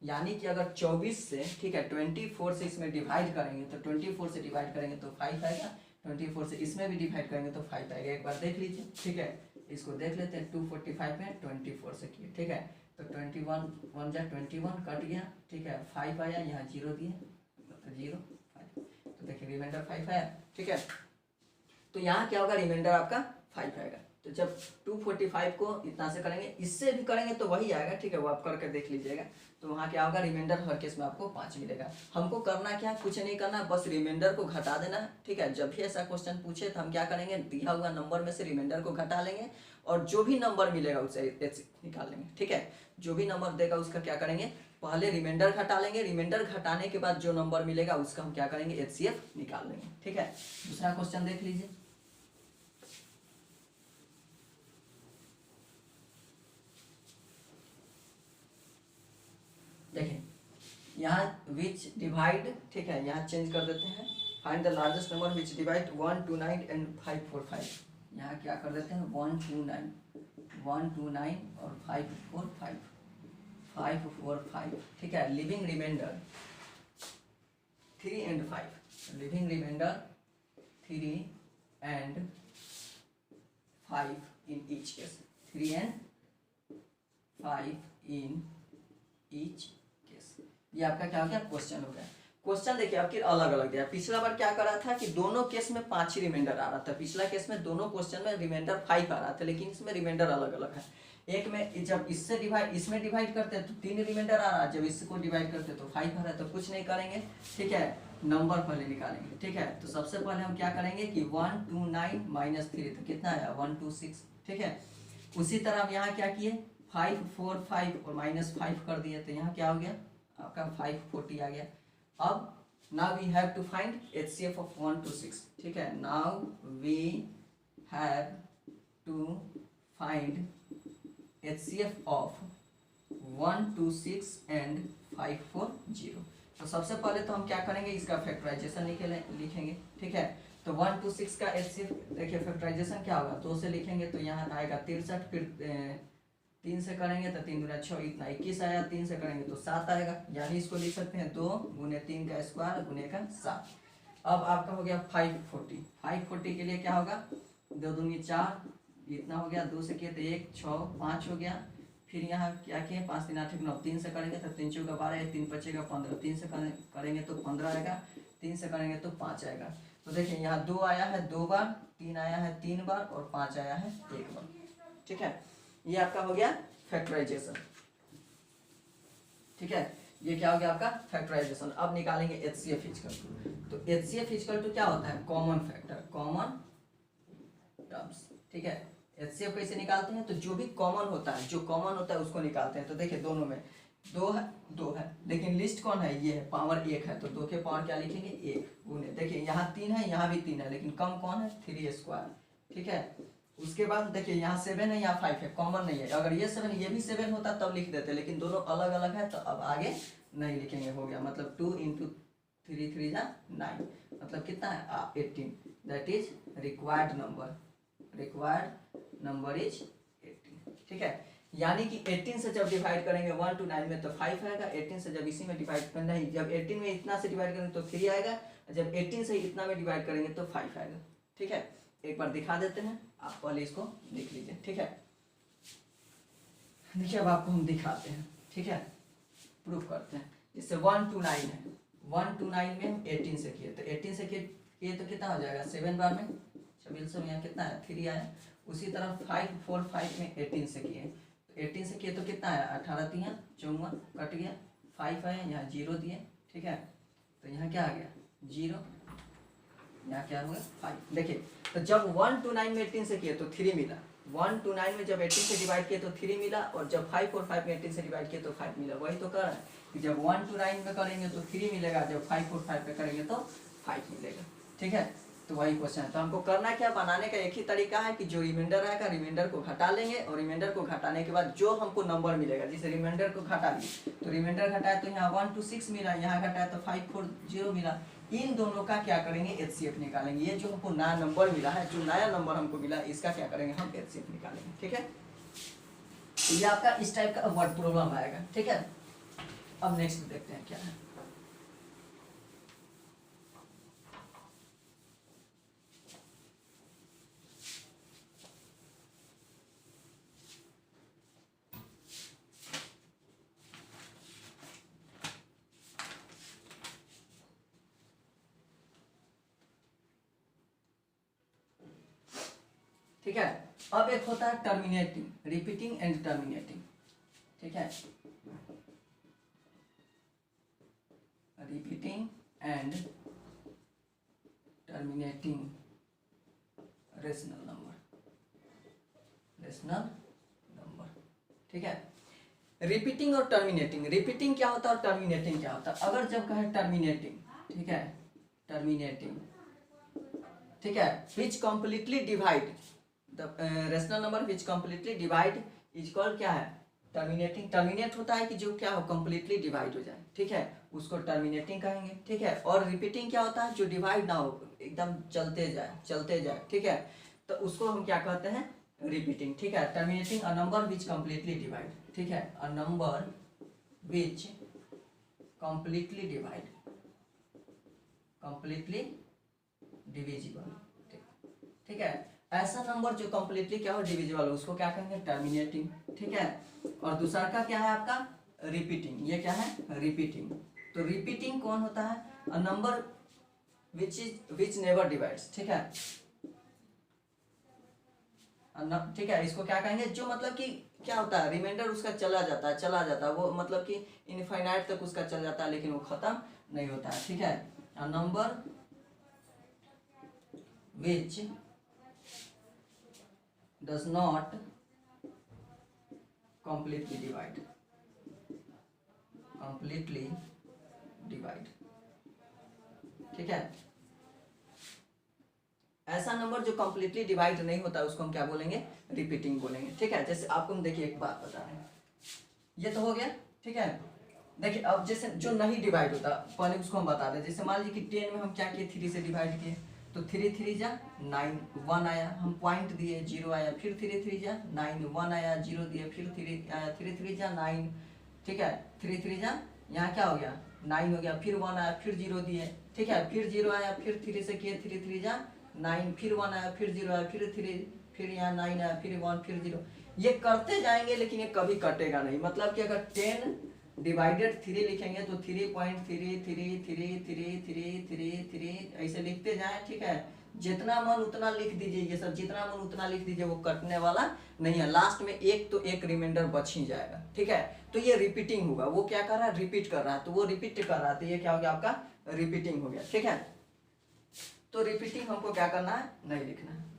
यानी कि अगर 24 से, ठीक है, 24 से इसमें डिवाइड करेंगे तो 24 से डिवाइड करेंगे तो 5 आएगा, 24 से इसमें भी डिवाइड करेंगे तो 5 आएगा। एक बार देख लीजिए, ठीक है, इसको देख लेते हैं। 245 में 24 से किए, ठीक है, तो 21 1 जा 21 कट गया, ठीक है, 5 आया, यहाँ 0 दिए मतलब 0 5, तो देखिए रिमाइंडर 5 आया। ठीक है, तो यहाँ क्या होगा, रिमाइंडर आपका 5 आएगा। तो जब 245 को इतना से करेंगे, इससे भी करेंगे तो वही आएगा, ठीक है, वो आप करके देख लीजिएगा। तो वहाँ क्या होगा, रिमाइंडर हर केस में आपको 5 मिलेगा। हमको करना क्या, कुछ नहीं करना, बस रिमाइंडर को घटा देना है। ठीक है, जब भी ऐसा क्वेश्चन पूछे तो हम क्या करेंगे, दिया हुआ नंबर में से रिमाइंडर को घटा लेंगे और जो भी नंबर मिलेगा उससे निकाल लेंगे। ठीक है, जो भी नंबर देगा उसका क्या करेंगे, पहले रिमाइंडर घटा लेंगे, रिमाइंडर घटाने के बाद जो नंबर मिलेगा उसका हम क्या करेंगे, एचसीएफ निकाल लेंगे। ठीक है, दूसरा क्वेश्चन देख लीजिए। देखिए यहाँ विच डिवाइड, ठीक है, यहाँ चेंज कर देते हैं, find the largest number which divide 129 and 545। यहाँ क्या कर देते हैं, 129 और 545, ठीक है। Leaving remainder 3 and 5, leaving remainder 3 and 5 in each case, 3 and 5 in each case. ये आपका क्या हो गया, क्वेश्चन हो गया। क्वेश्चन देखिए आपके अलग अलग दिया। पिछला बार क्या करा था कि दोनों केस में 5 ही रिमाइंडर आ रहा था। पिछला केस में दोनों क्वेश्चन में रिमाइंडर 5 आ रहा था, लेकिन इसमें रिमाइंडर अलग अलग है। एक में जब इससे डिवाइड, इसमें डिवाइड करते हैं तो 3 रिमाइंडर आ रहा है, जब इसको डिवाइड करते हैं तो 5 आ रहा है। तो कुछ नहीं करेंगे, ठीक है, नंबर पहले निकालेंगे। ठीक है, तो सबसे पहले हम क्या करेंगे कि 129 माइनस 3, तो कितना आया, 126। ठीक है, उसी तरह हम यहाँ क्या किए, 5 4 5 और माइनस 5 कर दिए, तो यहाँ क्या हो गया आपका 540 आ गया। अब now we have to find HCF of 126। ठीक है, now we have to find HCF of 126 and 540। तो सबसे पहले तो हम क्या करेंगे, इसका फैक्टराइजेशन लिखेंगे। ठीक है, तो 126 का एचसीएफ देखिए फैक्टराइजेशन क्या होगा, 2 से लिखेंगे तो यहाँ आएगा 63, फिर 3 से करेंगे तो 3 गुना 6 इतना 21 आया, 3 से करेंगे तो 7 आएगा। यानी इसको लिख सकते हैं 2 गुने 3 का स्क्वायर गुने का 7। अब आपका हो गया 540। 540 के लिए क्या होगा, 2 दूनी 4, इतना हो गया, 2 से किए तो 1 6 5 हो गया। फिर यहाँ क्या किए, 5 3 8 9, 3 से करेंगे तो 3 चौका 12, 3 बचेगा 15, 3 से करेंगे तो 15 आएगा, 3 से करेंगे तो 5 आएगा। तो देखिए यहाँ 2 आया है 2 बार, 3 आया है 3 बार और 5 आया है 1 बार। ठीक है, ये आपका हो गया फैक्टराइजेशन। ठीक है, ये क्या हो गया आपका फैक्टराइजेशन। अब निकालेंगे एचसीएफ इक्वल टू, तो एचसीएफ इक्वल टू क्या होता है, कॉमन फैक्टर, कॉमन टर्म्स। ठीक है, एचसीएफ कैसे निकालते हैं, तो जो भी कॉमन होता है, जो कॉमन होता है उसको निकालते हैं। तो देखिए दोनों में 2 है, लेकिन लिस्ट कौन है, ये है, पावर 1 है, तो 2 के पावर क्या लिखेंगे 1 गुने, देखिए यहाँ 3 है, यहाँ भी 3 है, लेकिन कम कौन है, 3 स्क्वायर। ठीक है, उसके बाद देखिए यहाँ 7 है, यहाँ 5 है, कॉमन नहीं है। अगर ये 7 ये भी 7 होता तब लिख देते, लेकिन दोनों अलग अलग है तो अब आगे नहीं लिखेंगे, हो गया। मतलब 2 इंटू 3 3 जा 9, मतलब कितना है 18। That is required number, required number is 18। ठीक है, यानी कि 18 से जब डिवाइड करेंगे 1 to 9 में तो 5 आएगा। 18 से जब इसी में डिवाइड करना ही, जब 18 में इतना से डिवाइड करेंगे तो 3 आएगा, जब 18 से इतना में डिवाइड करेंगे तो 5 आएगा। ठीक है, एक बार दिखा देते हैं, आप पहले इसको देख लीजिए। ठीक है, देखिए अब आपको हम दिखाते हैं। ठीक है, प्रूफ करते हैं। जैसे 1 to 9 है, 1 to 9 में हम 18 से किए, तो 18 से किए तो कितना हो जाएगा, 7 बार में 26 में यहाँ कितना है 3 आया। उसी तरह 5 4 5 में 18 से किए, तो 18 से किए तो कितना आया 18 3 54, कट गया 5 आया, यहाँ 0 दिए। ठीक है, तो यहाँ क्या आ गया 0, यहाँ क्या हुआ 5। देखिए तो जब 1 to 9 में 18 से किए तो 3 मिला, 1 to 9 में जब 18 से डिवाइड किए तो 3 मिला, और जब 5 और 5 में 18 से डिवाइड किए तो 5 मिला। वही तो कर रहा है कि जब 1 to 9 में करेंगे तो 3 मिलेगा, जब 5 और 5 में करेंगे तो 5 मिलेगा। ठीक है, तो वही क्वेश्चन है। तो हमको करना क्या, बनाने का एक ही तरीका है कि जो रिमाइंडर आएगा रिमाइंडर को घटा लेंगे, और रिमाइंडर को घटाने के बाद जो हमको नंबर मिलेगा, जैसे रिमाइंडर को घटा लिए तो रिमाइंडर घटाया तो यहाँ 1 to 6 मिला, यहाँ घटाया तो 5 4 0 मिला। इन दोनों का क्या करेंगे, एचसीएफ निकालेंगे। ये जो हमको नया नंबर मिला है, जो नया नंबर हमको मिला, इसका क्या करेंगे, हम एचसीएफ निकालेंगे। ठीक है, तो ये आपका इस टाइप का वर्ड प्रॉब्लम आएगा। ठीक है, अब नेक्स्ट देखते हैं क्या है। ठीक है, अब एक होता है टर्मिनेटिंग, रिपीटिंग एंड टर्मिनेटिंग। ठीक है, repeating and terminating rational number, rational number. ठीक है, रिपीटिंग और टर्मिनेटिंग, रिपीटिंग क्या होता है और टर्मिनेटिंग क्या होता है। अगर जब कहे टर्मिनेटिंग, ठीक है, टर्मिनेटिंग, ठीक है, which completely divide the rational number which completely divide is called क्या है, टर्मिनेटिंग। टर्मिनेट होता है कि जो क्या हो, कंप्लीटली डिवाइड हो जाए। ठीक है, उसको टर्मिनेटिंग कहेंगे। ठीक है, और रिपीटिंग क्या होता है, जो डिवाइड ना हो, एकदम चलते जाए चलते जाए। ठीक है, तो उसको हम क्या कहते हैं, रिपीटिंग। ठीक है, terminating a number which completely divide. ठीक है, a number which completely divide, completely divisible. ठीक है, ऐसा नंबर जो कंप्लीटली क्या हो, डिविजिबल हो, उसको क्या कहेंगे, टर्मिनेटिंग। ठीक है, और दूसरा का क्या है आपका, रिपीटिंग। ये क्या है, रिपीटिंग। तो रिपीटिंग कौन होता है, a number which never divides. ठीक है, ठीक है, इसको क्या कहेंगे, जो मतलब कि क्या होता है, रिमाइंडर उसका चला जाता है, वो मतलब कि इनफाइनाइट तक उसका चल जाता है, लेकिन वो खत्म नहीं होता है। ठीक है, a number which does not completely divide, completely divide। ठीक है, ऐसा नंबर जो कंप्लीटली डिवाइड नहीं होता उसको हम क्या बोलेंगे, रिपीटिंग बोलेंगे। ठीक है, जैसे आपको हम देखिए एक बात बता रहे हैं, ये तो हो गया। ठीक है, देखिए अब जैसे जो नहीं डिवाइड होता पहले उसको हम बता दें। जैसे मान लीजिए कि 10 में हम क्या किए, 3 से डिवाइड किए, तो 3 3 जा 9, 1 आया, हम पॉइंट दिए 0 आया, फिर 3 3 जा 9, 1 आया 0 दिए, फिर 3 आया, 3 3 जा 9। ठीक है, 3 3 जा यहाँ क्या हो गया, 9 हो गया, फिर 1 आया, फिर 0 दिए। ठीक है, फिर 0 आया, फिर 3 से किए, 3 3 जा 9, फिर 1 आया, फिर 0 आया, फिर 3, फिर यहाँ 9 आया, फिर 1, फिर 0। ये करते जाएंगे लेकिन ये कभी कटेगा नहीं। मतलब कि अगर 10 डिवाइडेड 3 लिखेंगे तो 3.3333333 ऐसे लिखते जाएं। ठीक है, जितना मन उतना लिख दीजिए, ये सब जितना मन उतना लिख दीजिए, वो कटने वाला नहीं है। लास्ट में एक तो एक रिमाइंडर बच ही जाएगा। ठीक है, तो ये रिपीटिंग होगा, वो क्या कर रहा है, रिपीट कर रहा है, तो वो रिपीट कर रहा है, तो ये क्या हो गया आपका, रिपीटिंग हो गया। ठीक है, तो रिपीटिंग हमको क्या करना है, नहीं लिखना है।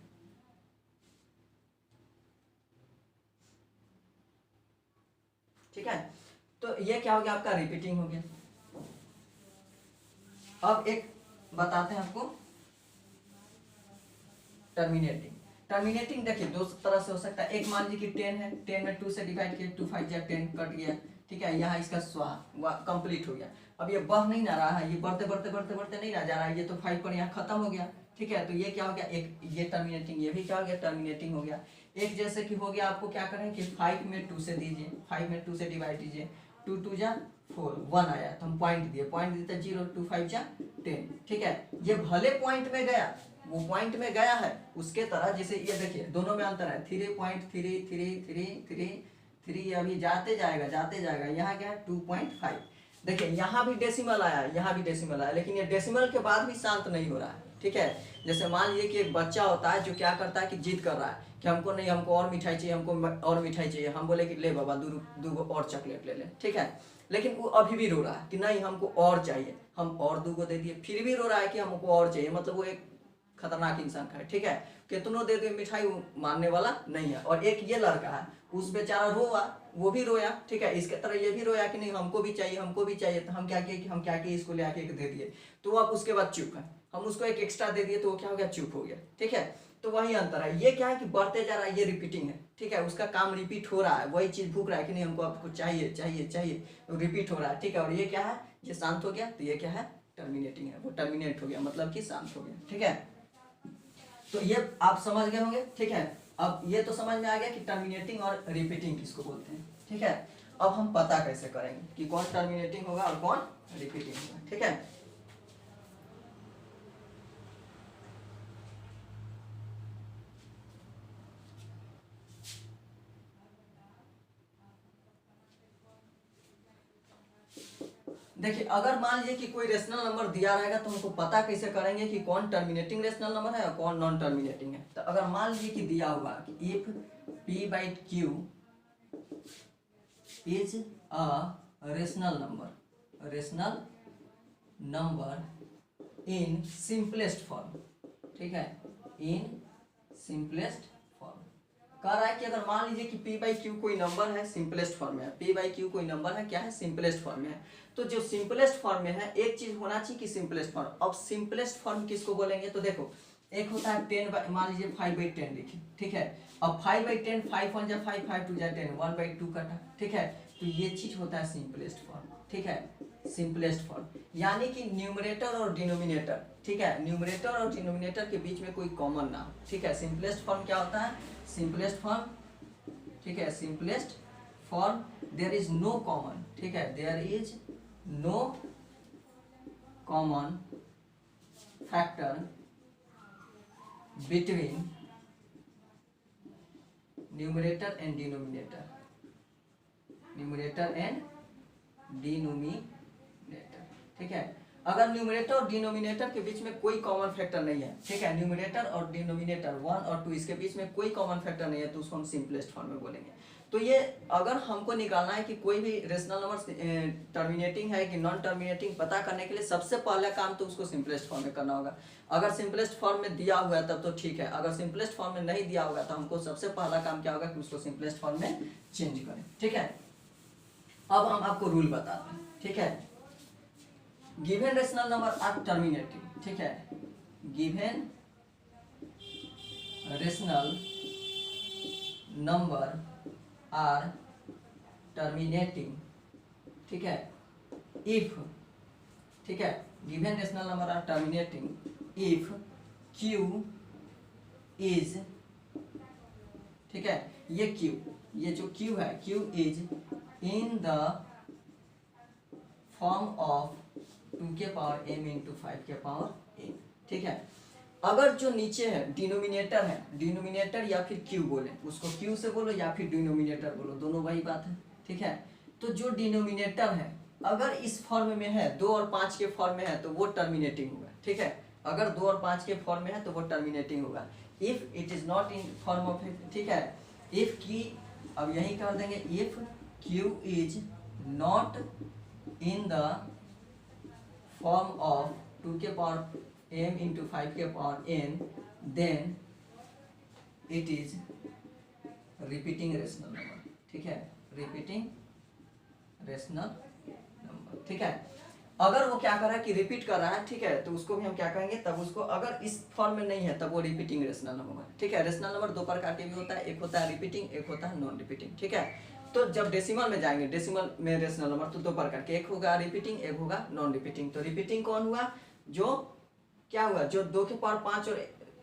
ठीक है, तो ये क्या हो गया आपका, रिपीटिंग हो गया। अब एक बताते हैं आपको टर्मिनेटिंग। टर्मिनेटिंग देखिए दो तरह से हो सकता है। एक मान लीजिए कि 10 है, 10 में 2 से डिवाइड किया, 2 5 जा 10 कट गया। ठीक है, यहाँ इसका स्वाह कंप्लीट हो गया। अब ये बढ़ नहीं ना रहा है, ये बढ़ते बढ़ते बढ़ते बढ़ते नहीं ना जा रहा है, ये तो 5 पर यहाँ खत्म हो गया। ठीक है, तो ये क्या हो गया, एक ये टर्मिनेटिंग, ये भी क्या हो गया, टर्मिनेटिंग हो गया। एक जैसे कि हो गया, आपको क्या करें कि 5 में 2 से दीजिए, 5 में 2 से डिवाइड कीजिए, 2 2 जा 4, 1 आया तो हम पॉइंट दिए, पॉइंट देते 0, 2 5 जा 10। ठीक है, ये भले पॉइंट में गया, वो पॉइंट में गया है, उसके तरह जैसे ये देखिए दोनों में अंतर है, 3.33333 अभी जाते जाएगा। यहाँ क्या है 2.5। देखिए यहाँ भी डेसिमल आया, यहाँ भी डेसिमल आया, लेकिन ये डेसिमल के बाद भी शांत नहीं हो रहा है। ठीक है, जैसे मान लीजिए कि एक बच्चा होता है जो क्या करता है कि जिद कर रहा है कि हमको नहीं, हमको और मिठाई चाहिए, हमको और मिठाई चाहिए। हम बोले कि ले बाबा 2 और चॉकलेट ले ले। ठीक है, लेकिन वो अभी भी रो रहा है कि नहीं हमको और चाहिए, हम और 2 दे दिए, फिर भी रो रहा है कि हमको और चाहिए। मतलब वो एक खतरनाक इंसान का है, ठीक है। कितनों दे दे मिठाई वो मानने वाला नहीं है। और एक ये लड़का है, उस बेचारा रोआ, वो भी रोया, ठीक है। इसके तरह ये भी रोया कि नहीं हमको भी चाहिए, हमको भी चाहिए। तो हम क्या किए कि हम क्या किए, इसको ले आके दे दिए, तो वो अब उसके बाद चुप है। हम उसको एक एक्स्ट्रा दे दिए तो वो क्या हो गया, चुप हो गया, ठीक है। तो वही अंतर है। ये क्या है कि बढ़ते जा रहा है, ये रिपीटिंग है, ठीक है। उसका काम रिपीट हो रहा है, वही चीज भूख रहा है कि नहीं हमको आपको चाहिए चाहिए चाहिए, तो रिपीट हो रहा है, ठीक है। और ये क्या है, ये शांत हो गया, तो ये क्या है, टर्मिनेटिंग है। वो टर्मिनेट हो गया मतलब कि शांत हो गया, ठीक है। तो ये आप समझ गए होंगे, ठीक है। अब ये तो समझ में आ गया कि टर्मिनेटिंग और रिपीटिंग किसको बोलते हैं, ठीक है। अब हम पता कैसे करेंगे कि कौन टर्मिनेटिंग होगा और कौन रिपीटिंग होगा, ठीक है। देखिए, अगर मान लीजिए कि कोई रेशनल नंबर दिया रहेगा तो हमको पता कैसे करेंगे कि कौन टर्मिनेटिंग रेशनल नंबर है और कौन नॉन टर्मिनेटिंग है। तो अगर मान लीजिए कि दिया हुआ कि if p by q is a rational number in simplest form, ठीक है, इन सिंपलेस्ट फॉर्म। कह रहा है कि अगर मान लीजिए कि p by q कोई नंबर है, सिंपलेस्ट फॉर्म में है, p by q कोई नंबर है, क्या है, सिंपलेस्ट फॉर्म में है। तो जो सिंपलेस्ट फॉर्म में है, एक चीज होना चाहिए कि सिंपलेस्ट फॉर्म। अब सिंपलेस्ट फॉर्म किसको बोलेंगे, तो देखो एक होता है 10 मान लीजिए 5/10 लिखे, ठीक है। अब 5/10, 5 1 जा 5, 5 2 जा 10, 1/2 कटा, ठीक है। तो ये चीज होता है सिंपलेस्ट फॉर्म, ठीक है, सिंपलेस्ट फॉर्म। यानी कि न्यूमरेटर और डिनोमिनेटर, ठीक है, न्यूमरेटर और डिनोमिनेटर के बीच में कोई कॉमन ना, ठीक है। सिंपलेस्ट फॉर्म क्या होता है, सिंपलेस्ट फॉर्म, ठीक है, simplest form there is no common, ठीक है, there is no common factor between numerator and denominator, numerator and denominator, ठीक है। अगर न्यूमरेटर और डिनोमिनेटर के बीच में कोई कॉमन फैक्टर नहीं है, ठीक है, न्यूमरेटर और डिनोमिनेटर 1 और 2 इसके बीच में कोई कॉमन फैक्टर नहीं है, तो उसको हम सिंपलेस्ट फॉर्म में बोलेंगे। तो ये अगर हमको निकालना है कि कोई भी रेशनल नंबर टर्मिनेटिंग है कि नॉन टर्मिनेटिंग, पता करने के लिए सबसे पहला काम तो उसको सिंपलेस्ट फॉर्म में करना होगा। अगर सिंपलेस्ट फॉर्म में दिया हुआ है तब तो ठीक है, अगर सिंपलेस्ट फॉर्म में नहीं दिया होगा तो हमको सबसे पहला काम क्या होगा कि उसको सिंपलेस्ट फॉर्म में चेंज करें, ठीक है। अब हम आपको रूल बताते हैं, ठीक है। Given rational number are terminating, ठीक है, given rational number are terminating, ठीक है, इफ, ठीक है, given rational number are terminating if q is, ठीक है, ये q, ये जो q है, q is in the form of 2 के पावर m इंटू 5 के पावर n, ठीक है। अगर जो नीचे है डिनोमिनेटर है, डिनोमिनेटर या फिर q बोले, उसको q से बोलो या फिर डिनोमिनेटर बोलो, दोनों वही बात है, ठीक है। तो जो डिनोमिनेटर है अगर इस फॉर्म में है, 2 और 5 के फॉर्म में है, तो वो टर्मिनेटिंग होगा, ठीक है। अगर 2 और 5 के फॉर्म में है तो वो टर्मिनेटिंग होगा। If it is not in form of, ठीक है, इफ की, अब यही कर देंगे, if q is not in the form of 2 के पावर m इंटू 5 के power n, then it is repeating rational number, ठीक है, रिपीटिंग रेशनल नंबर, ठीक है। अगर वो क्या कर रहा है कि रिपीट कर रहा है, ठीक है, तो उसको भी हम क्या कहेंगे, तब उसको अगर इस फॉर्म में नहीं है तब वो रिपीटिंग रेशनल नंबर, ठीक है। रेशनल नंबर 2 प्रकार के भी होता है, एक होता है रिपीटिंग, एक होता है नॉन रिपीटिंग, ठीक है। तो जब डेसिमल में जाएंगे, डेसिमल में रेशनल नंबर तो 2 प्रकार के, एक होगा रिपीटिंग, एक होगा नॉन रिपीटिंग। तो रिपीटिंग कौन हुआ, जो क्या हुआ, जो 2 के पावर 5 और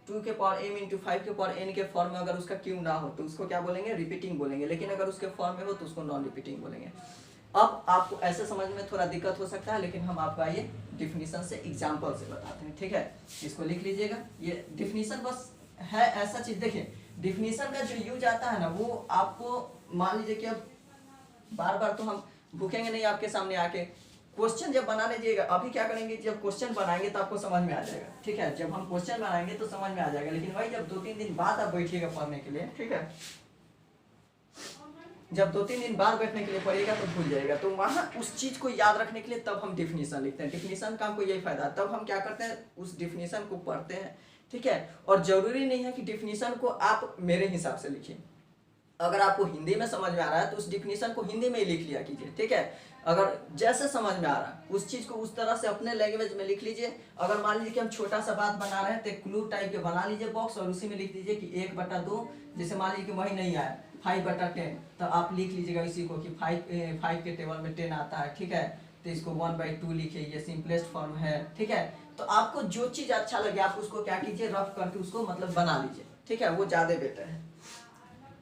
2 के पावर m इंटू 5 के पावर n के फॉर्म में अगर उसका q ना हो तो उसको क्या बोलेंगे, रिपीटिंग बोलेंगे, लेकिन अगर उसके फॉर्म में हो तो उसको नॉन रिपीटिंग बोलेंगे। अब आपको ऐसे समझ में थोड़ा दिक्कत हो सकता है, लेकिन हम आपका ये डिफिनीशन से, एग्जाम्पल से बताते हैं, ठीक है। इसको लिख लीजिएगा, ये डिफिनीशन बस है ऐसा चीज। देखिए डिफिनीशन का जो यूज आता है ना, वो आपको मान लीजिए कि अब बार बार तो हम भूखेंगे नहीं आपके सामने आके, क्वेश्चन जब बना लीजिएगा, अभी क्या करेंगे, जब क्वेश्चन बनाएंगे तो आपको समझ में आ जाएगा, ठीक है। जब हम क्वेश्चन बनाएंगे तो समझ में आ जाएगा, लेकिन भाई जब 2-3 दिन बाद आप बैठिएगा पढ़ने के लिए, ठीक है, जब 2-3 दिन बाद बैठने के लिए पढ़िएगा तो भूल जाएगा। तो वहाँ उस चीज को याद रखने के लिए तब हम डिफिनीशन लिखते हैं। डिफिनीशन का हमको यही फायदा है, तब हम क्या करते हैं, उस डिफिनीशन को पढ़ते हैं, ठीक है। और जरूरी नहीं है कि डिफिनीशन को आप मेरे हिसाब से लिखिए, अगर आपको हिंदी में समझ में आ रहा है तो उस डिफिनीशन को हिंदी में ही लिख लिया कीजिए, ठीक है। अगर जैसे समझ में आ रहा है उस चीज को उस तरह से अपने लैंग्वेज में लिख लीजिए। अगर मान लीजिए कि हम छोटा सा बात बना रहे हैं तो क्लू टाइप के बना लीजिए बॉक्स, और उसी में लिख दीजिए कि 1/2, जैसे मान लीजिए कि वही नहीं आया 5/10, तो आप लिख लीजिएगा इसी को कि 5 के टेबल में 10 आता है, ठीक है। तो इसको 1/2 लिखिए, ये सिंपलेस्ट फॉर्म है, ठीक है। तो आपको जो चीज अच्छा लगे आप उसको क्या कीजिए, रफ करके उसको मतलब बना लीजिए, ठीक है, वो ज्यादा बेटर है।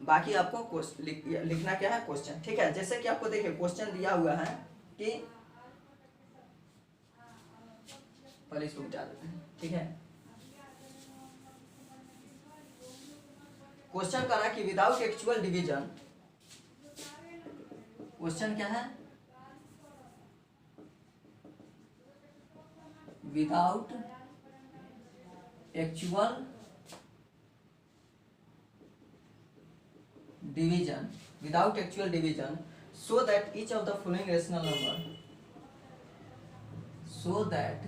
बाकी आपको लिखना क्या है, क्वेश्चन, ठीक है। जैसे कि आपको देखिए क्वेश्चन दिया हुआ है कि, पहले इसको मिटा देते हैं, ठीक है। क्वेश्चन करा कि विदाउट एक्चुअल डिवीजन, क्वेश्चन क्या है, without actual division, without actual division, so that each of the following rational number, so that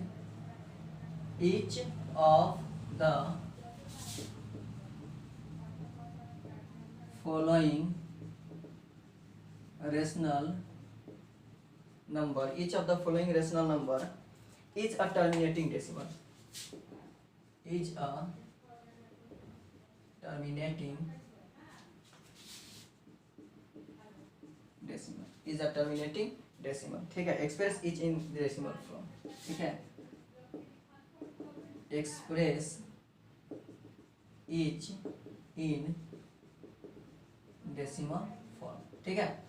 each of the following rational number, each of the following rational number is a terminating decimal, is a terminating decimal, is a terminating decimal, ठीक है। Express etch इन decimal form, ठीक है, express etch इन decimal form, ठीक है।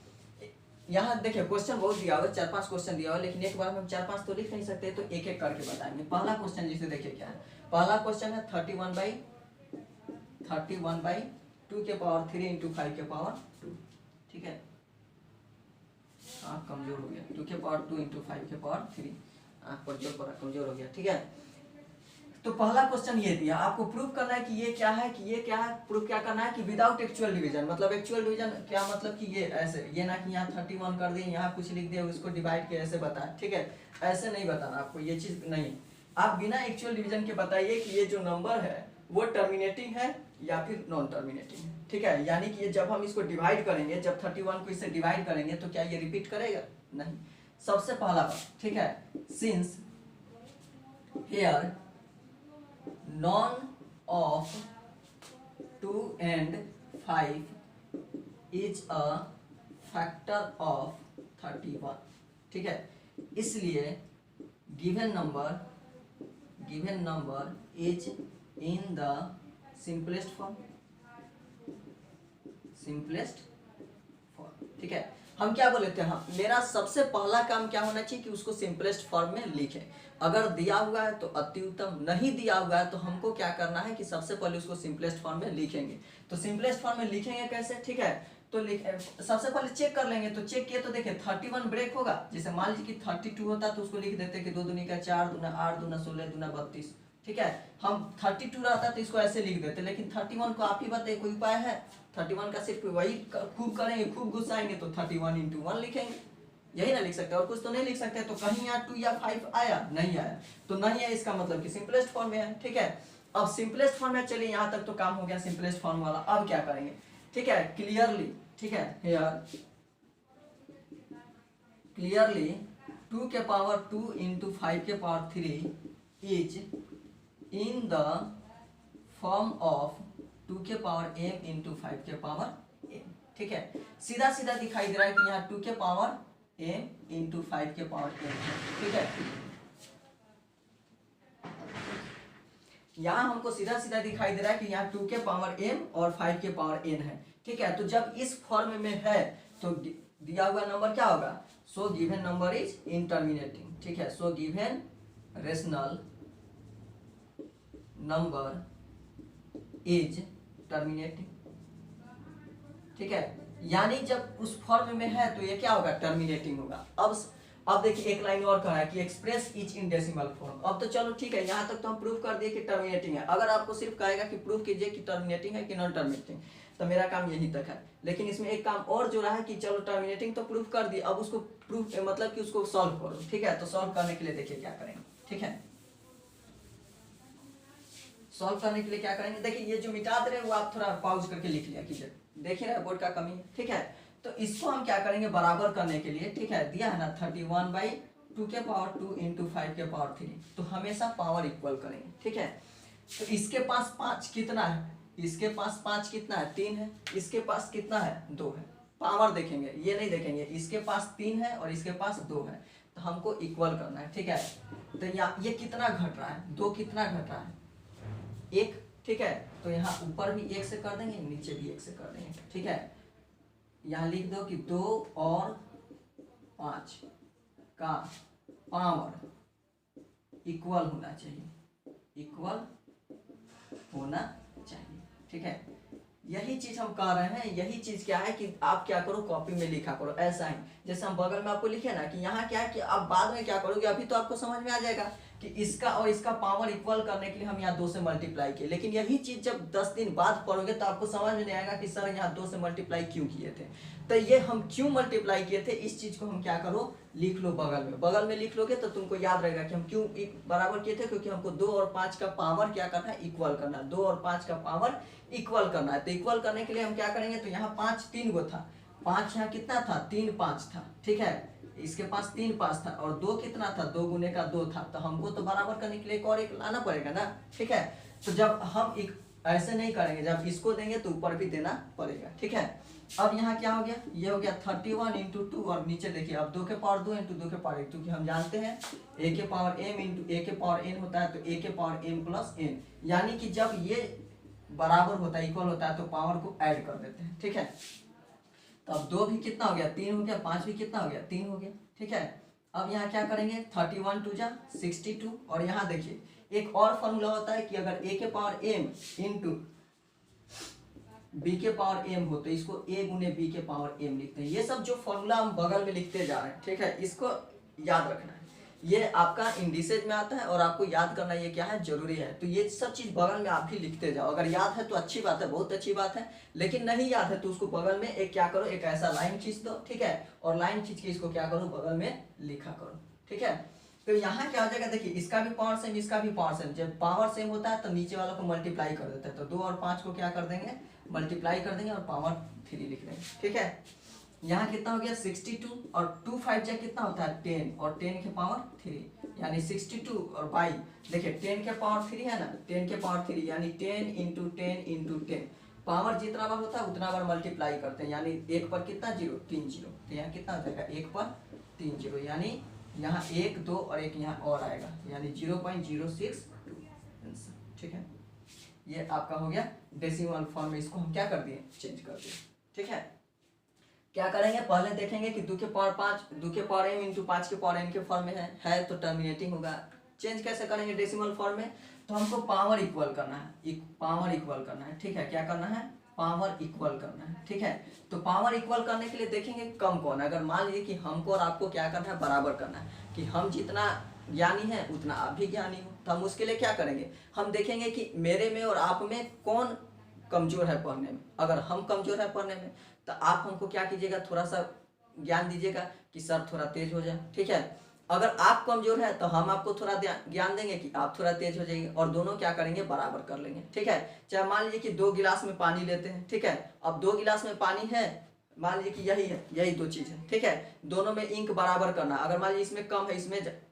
यहाँ देखिए question बहुत दिया हुआ है, 4-5 क्वेश्चन दिया हुआ है, लेकिन एक बार में हम 4-5 तो लिख नहीं सकते, तो एक एक करके बताएंगे। पहला क्वेश्चन जिसे देखिए क्या है, पहला क्वेश्चन है 31/2 के पावर 3 इंटू 5 के पावर 2, ठीक है। कमजोर हो गया, 2 के पावर 2 इंटू 5 के पावर 3, आँख पर जोर पड़ा, कमजोर हो गया, ठीक है। तो पहला क्वेश्चन ये दिया, आपको प्रूव करना है कि ये क्या है, कि ये क्या है, प्रूव क्या करना है कि विदाउट एक्चुअल डिवीजन, मतलब एक्चुअल डिवीजन क्या मतलब कि ये ऐसे, ये ना कि यहाँ 31 कर दें, यहाँ कुछ लिख दिया उसको डिवाइड के ऐसे बताएं, ठीक है। ऐसे नहीं बताना आपको, ये चीज नहीं, आप बिना एक्चुअल डिवीजन के बताइए कि ये जो नंबर है वो टर्मिनेटिंग है या फिर नॉन टर्मिनेटिंग है, ठीक है। यानी कि ये जब हम इसको डिवाइड करेंगे, जब 31 को इससे डिवाइड करेंगे तो क्या ये रिपीट करेगा, नहीं। सबसे पहला बात, ठीक है, since here none of 2 and 5 is a factor of 31, ठीक है। इसलिए given number is in the simplest form, ठीक है। हम क्या बोले थे, हाँ मेरा सबसे पहला काम क्या होना चाहिए कि उसको सिंपलेस्ट फॉर्म में लिखें। अगर दिया हुआ है तो अति उत्तम, नहीं दिया हुआ है तो हमको क्या करना है कि सबसे पहले उसको सिंपलेस्ट फॉर्म में लिखेंगे। तो सिंपलेस्ट फॉर्म में लिखेंगे कैसे, ठीक है। तो सबसे पहले चेक कर लेंगे, तो चेक किए तो देखिए 31 ब्रेक होगा, जैसे मान लीजिए कि 32 होता तो उसको लिख देते कि 2 दूनी का 4, दूना 8, दूना 16, दूना 32, ठीक है। हम 32 रहता तो इसको ऐसे लिख देते, लेकिन 31 को आप ही बताइए कोई उपाय है। 31 का सिर्फ वही खूब करेंगे, खूब गुस्साएंगे तो 31 × 1 लिखेंगे, यही ना लिख सकते, और कुछ तो नहीं लिख सकते। तो कहीं यहाँ 2 या 5 आया, नहीं आया, तो नहीं है इसका मतलब कि सिंपलेस्ट फॉर्म में है, ठीक है। अब सिंपलेस्ट फॉर्म में चलिए, यहाँ तक तो काम हो गया सिंपलेस्ट फॉर्म वाला। अब क्या करेंगे, ठीक है, क्लियरली, ठीक है, क्लियरली 2 के पावर 2 × 5 के power 3 is in the form of 2 के पावर m × 5 के पावर m, ठीक है। सीधा सीधा दिखाई दे रहा है कि यहाँ 2 के पावर m × 5 के पावर m है, ठीक है। यहाँ हमको सीधा सीधा दिखाई दे रहा है कि यहाँ 2 के पावर m और 5 के पावर n है, ठीक है। तो जब इस फॉर्म में है तो दिया हुआ नंबर क्या होगा, सो गिवन नंबर इज इंटरमिनेटिंग, ठीक है। So given rational number is terminating, ठीक है। यानी जब उस फॉर्म में है तो ये क्या होगा, टर्मिनेटिंग होगा। अब देखिए एक लाइन और कहा है कि एक्सप्रेस इच इन डेसिमल फॉर्म। अब तो चलो ठीक है, यहाँ तक तो हम प्रूव कर दिए कि टर्मिनेटिंग है। अगर आपको सिर्फ कहेगा कि प्रूव कीजिए कि टर्मिनेटिंग है कि नॉन टर्मिनेटिंग, तो मेरा काम यही तक है। लेकिन इसमें एक काम और जो रहा है कि चलो टर्मिनेटिंग तो प्रूव कर दिए, अब उसको प्रूफ मतलब कि उसको सॉल्व करो, ठीक है। तो सॉल्व करने के लिए देखिए क्या करेंगे, ठीक है। सॉल्व करने के लिए क्या करेंगे, देखिए ये जो मिटा दे रहे हैं वो आप थोड़ा पॉज करके लिख लिया कीजिए, देखिए ना बोर्ड का कमी है, ठीक है। तो इसको हम क्या करेंगे बराबर करने के लिए, ठीक है, दिया है ना 31/2 के पावर 2 इंटू 5 के पावर 3, तो हमेशा पावर इक्वल करेंगे, ठीक है। तो इसके पास 5 कितना है, इसके पास 5 कितना है 3 है, इसके पास कितना है 2 है, पावर देखेंगे ये नहीं देखेंगे, इसके पास 3 है और इसके पास 2 है, तो हमको इक्वल करना है, ठीक है। तो यहाँ ये कितना घट रहा है, 2 कितना घट रहा है 1, ठीक है। तो यहाँ ऊपर भी 1 से कर देंगे, नीचे भी 1 से कर देंगे, ठीक है। यहाँ लिख दो कि 2 और 5 का पावर इक्वल होना चाहिए, इक्वल होना चाहिए, ठीक है। यही चीज हम कह रहे हैं, यही चीज क्या है कि आप क्या करो कॉपी में लिखा करो ऐसा ही, जैसे हम बगल में आपको लिखे ना कि यहाँ क्या है कि आप बाद में क्या करोगे, अभी तो आपको समझ में आ जाएगा कि इसका और इसका पावर इक्वल करने के लिए हम यहाँ 2 से मल्टीप्लाई किए, लेकिन यही चीज जब 10 दिन बाद पढ़ोगे तो आपको समझ में नहीं आएगा कि सर यहाँ 2 से मल्टीप्लाई क्यों किए थे। तो ये हम क्यों मल्टीप्लाई किए थे, इस चीज को हम क्या करो लिख लो बगल में लिख लोगे तो तुमको याद रहेगा कि हम क्यों बराबर किए थे, क्योंकि हमको 2 और 5 का पावर क्या करना है इक्वल करना है, 2 और 5 का पावर इक्वल करना है। तो इक्वल करने के लिए हम क्या करेंगे, तो यहाँ 5 3 गो था, 5 यहाँ कितना था 3 5 था, ठीक है, इसके पास 3 5 था और 2 कितना था 2 गुने का 2 था, तो हमको तो बराबर करने के लिए एक और एक लाना पड़ेगा ना, ठीक है। तो जब हम एक ऐसे नहीं करेंगे, जब इसको देंगे तो ऊपर भी देना पड़ेगा, ठीक है। अब यहाँ क्या हो गया, ये हो गया 31 इंटू 2 और नीचे देखिए अब 2 के पावर 2 इंटू 2 के पावर 1, क्योंकि हम जानते हैं a के पावर m इंटू a के पावर n होता है, तो a के पावर m प्लस n, यानी कि जब ये बराबर होता है इक्वल होता है तो पावर को ऐड कर देते हैं, ठीक है। तो अब 2 भी कितना हो गया 3 हो गया, 5 भी कितना हो गया 3 हो गया, ठीक है। अब यहाँ क्या करेंगे 31 2 जा 62, और यहाँ देखिए एक और फॉर्मूला होता है कि अगर a के पावर m इंटू b के पावर m हो तो इसको a गुने b के पावर m लिखते हैं। ये सब जो फॉर्मूला हम बगल में लिखते जा रहे हैं, ठीक है, इसको याद रखना है, ये आपका इंडिसेज में आता है और आपको याद करना ये क्या है जरूरी है। तो ये सब चीज बगल में आप भी लिखते जाओ, अगर याद है तो अच्छी बात है, बहुत अच्छी बात है, लेकिन नहीं याद है तो उसको बगल में एक क्या करो एक ऐसा लाइन खींच दो, ठीक है, और लाइन खींच के इसको क्या करो बगल में लिखा करो, ठीक है। तो यहाँ क्या हो जाएगा देखिए इसका भी पावर सेम इसका भी पावर सेम, जब पावर सेम होता है तो नीचे वालों को मल्टीप्लाई कर देते हैं, तो 2 और 5 को क्या कर देंगे मल्टीप्लाई कर देंगे और पावर 3 लिख देंगे, ठीक है। यहाँ कितना हो गया 62 और 2 5 जा कितना होता है 10 और 10 के पावर 3 यानी 62 और बाई देखिए 10 के पावर 3 है ना, 10 के पावर 3 यानी 10 इंटू 10 इंटू 10, पावर जितना बार होता है उतना बार मल्टीप्लाई करते हैं, यानी 1 पर कितना 0 3 0, तो यहाँ कितना हो जाएगा 1 पर 3 0, यानी यहाँ 1 2 और 1 यहाँ और आएगा यानी 0.062 आंसर, ठीक है। ये आपका हो गया डेसिमल फॉर्म में, इसको हम क्या कर दिए चेंज कर दिए, ठीक है। क्या करेंगे पहले देखेंगे कि 2 के पावर 5 2 के पावर m इंटू 5 के पावर n के फॉर्म में है तो टर्मिनेटिंग होगा। चेंज कैसे करेंगे डेसिमल फॉर्म में, तो हमको पावर इक्वल करना है, पावर इक्वल करना है, ठीक है, क्या करना है पावर इक्वल करना है, ठीक है। तो पावर इक्वल करने के लिए देखेंगे कम कौन है, अगर मान लीजिए कि हमको और आपको क्या करना है बराबर करना है, कि हम जितना ज्ञानी है उतना आप भी ज्ञानी हो, तो हम उसके लिए क्या करेंगे हम देखेंगे कि मेरे में और आप में कौन कमजोर है पढ़ने में। अगर हम कमजोर है पढ़ने में तो आप हमको क्या कीजिएगा थोड़ा सा ज्ञान दीजिएगा कि सर थोड़ा तेज हो जाए, ठीक है। अगर आप कमजोर है तो हम आपको थोड़ा ज्ञान देंगे कि आप थोड़ा तेज हो जाएंगे और दोनों क्या करेंगे बराबर कर लेंगे, ठीक है। चाहे मान लीजिए कि 2 गिलास में पानी लेते हैं, ठीक है, अब 2 गिलास में पानी है, मान लीजिए कि यही है, यही 2 चीज है, ठीक है, दोनों में इंक बराबर करना। अगर मान लीजिए इसमें कम है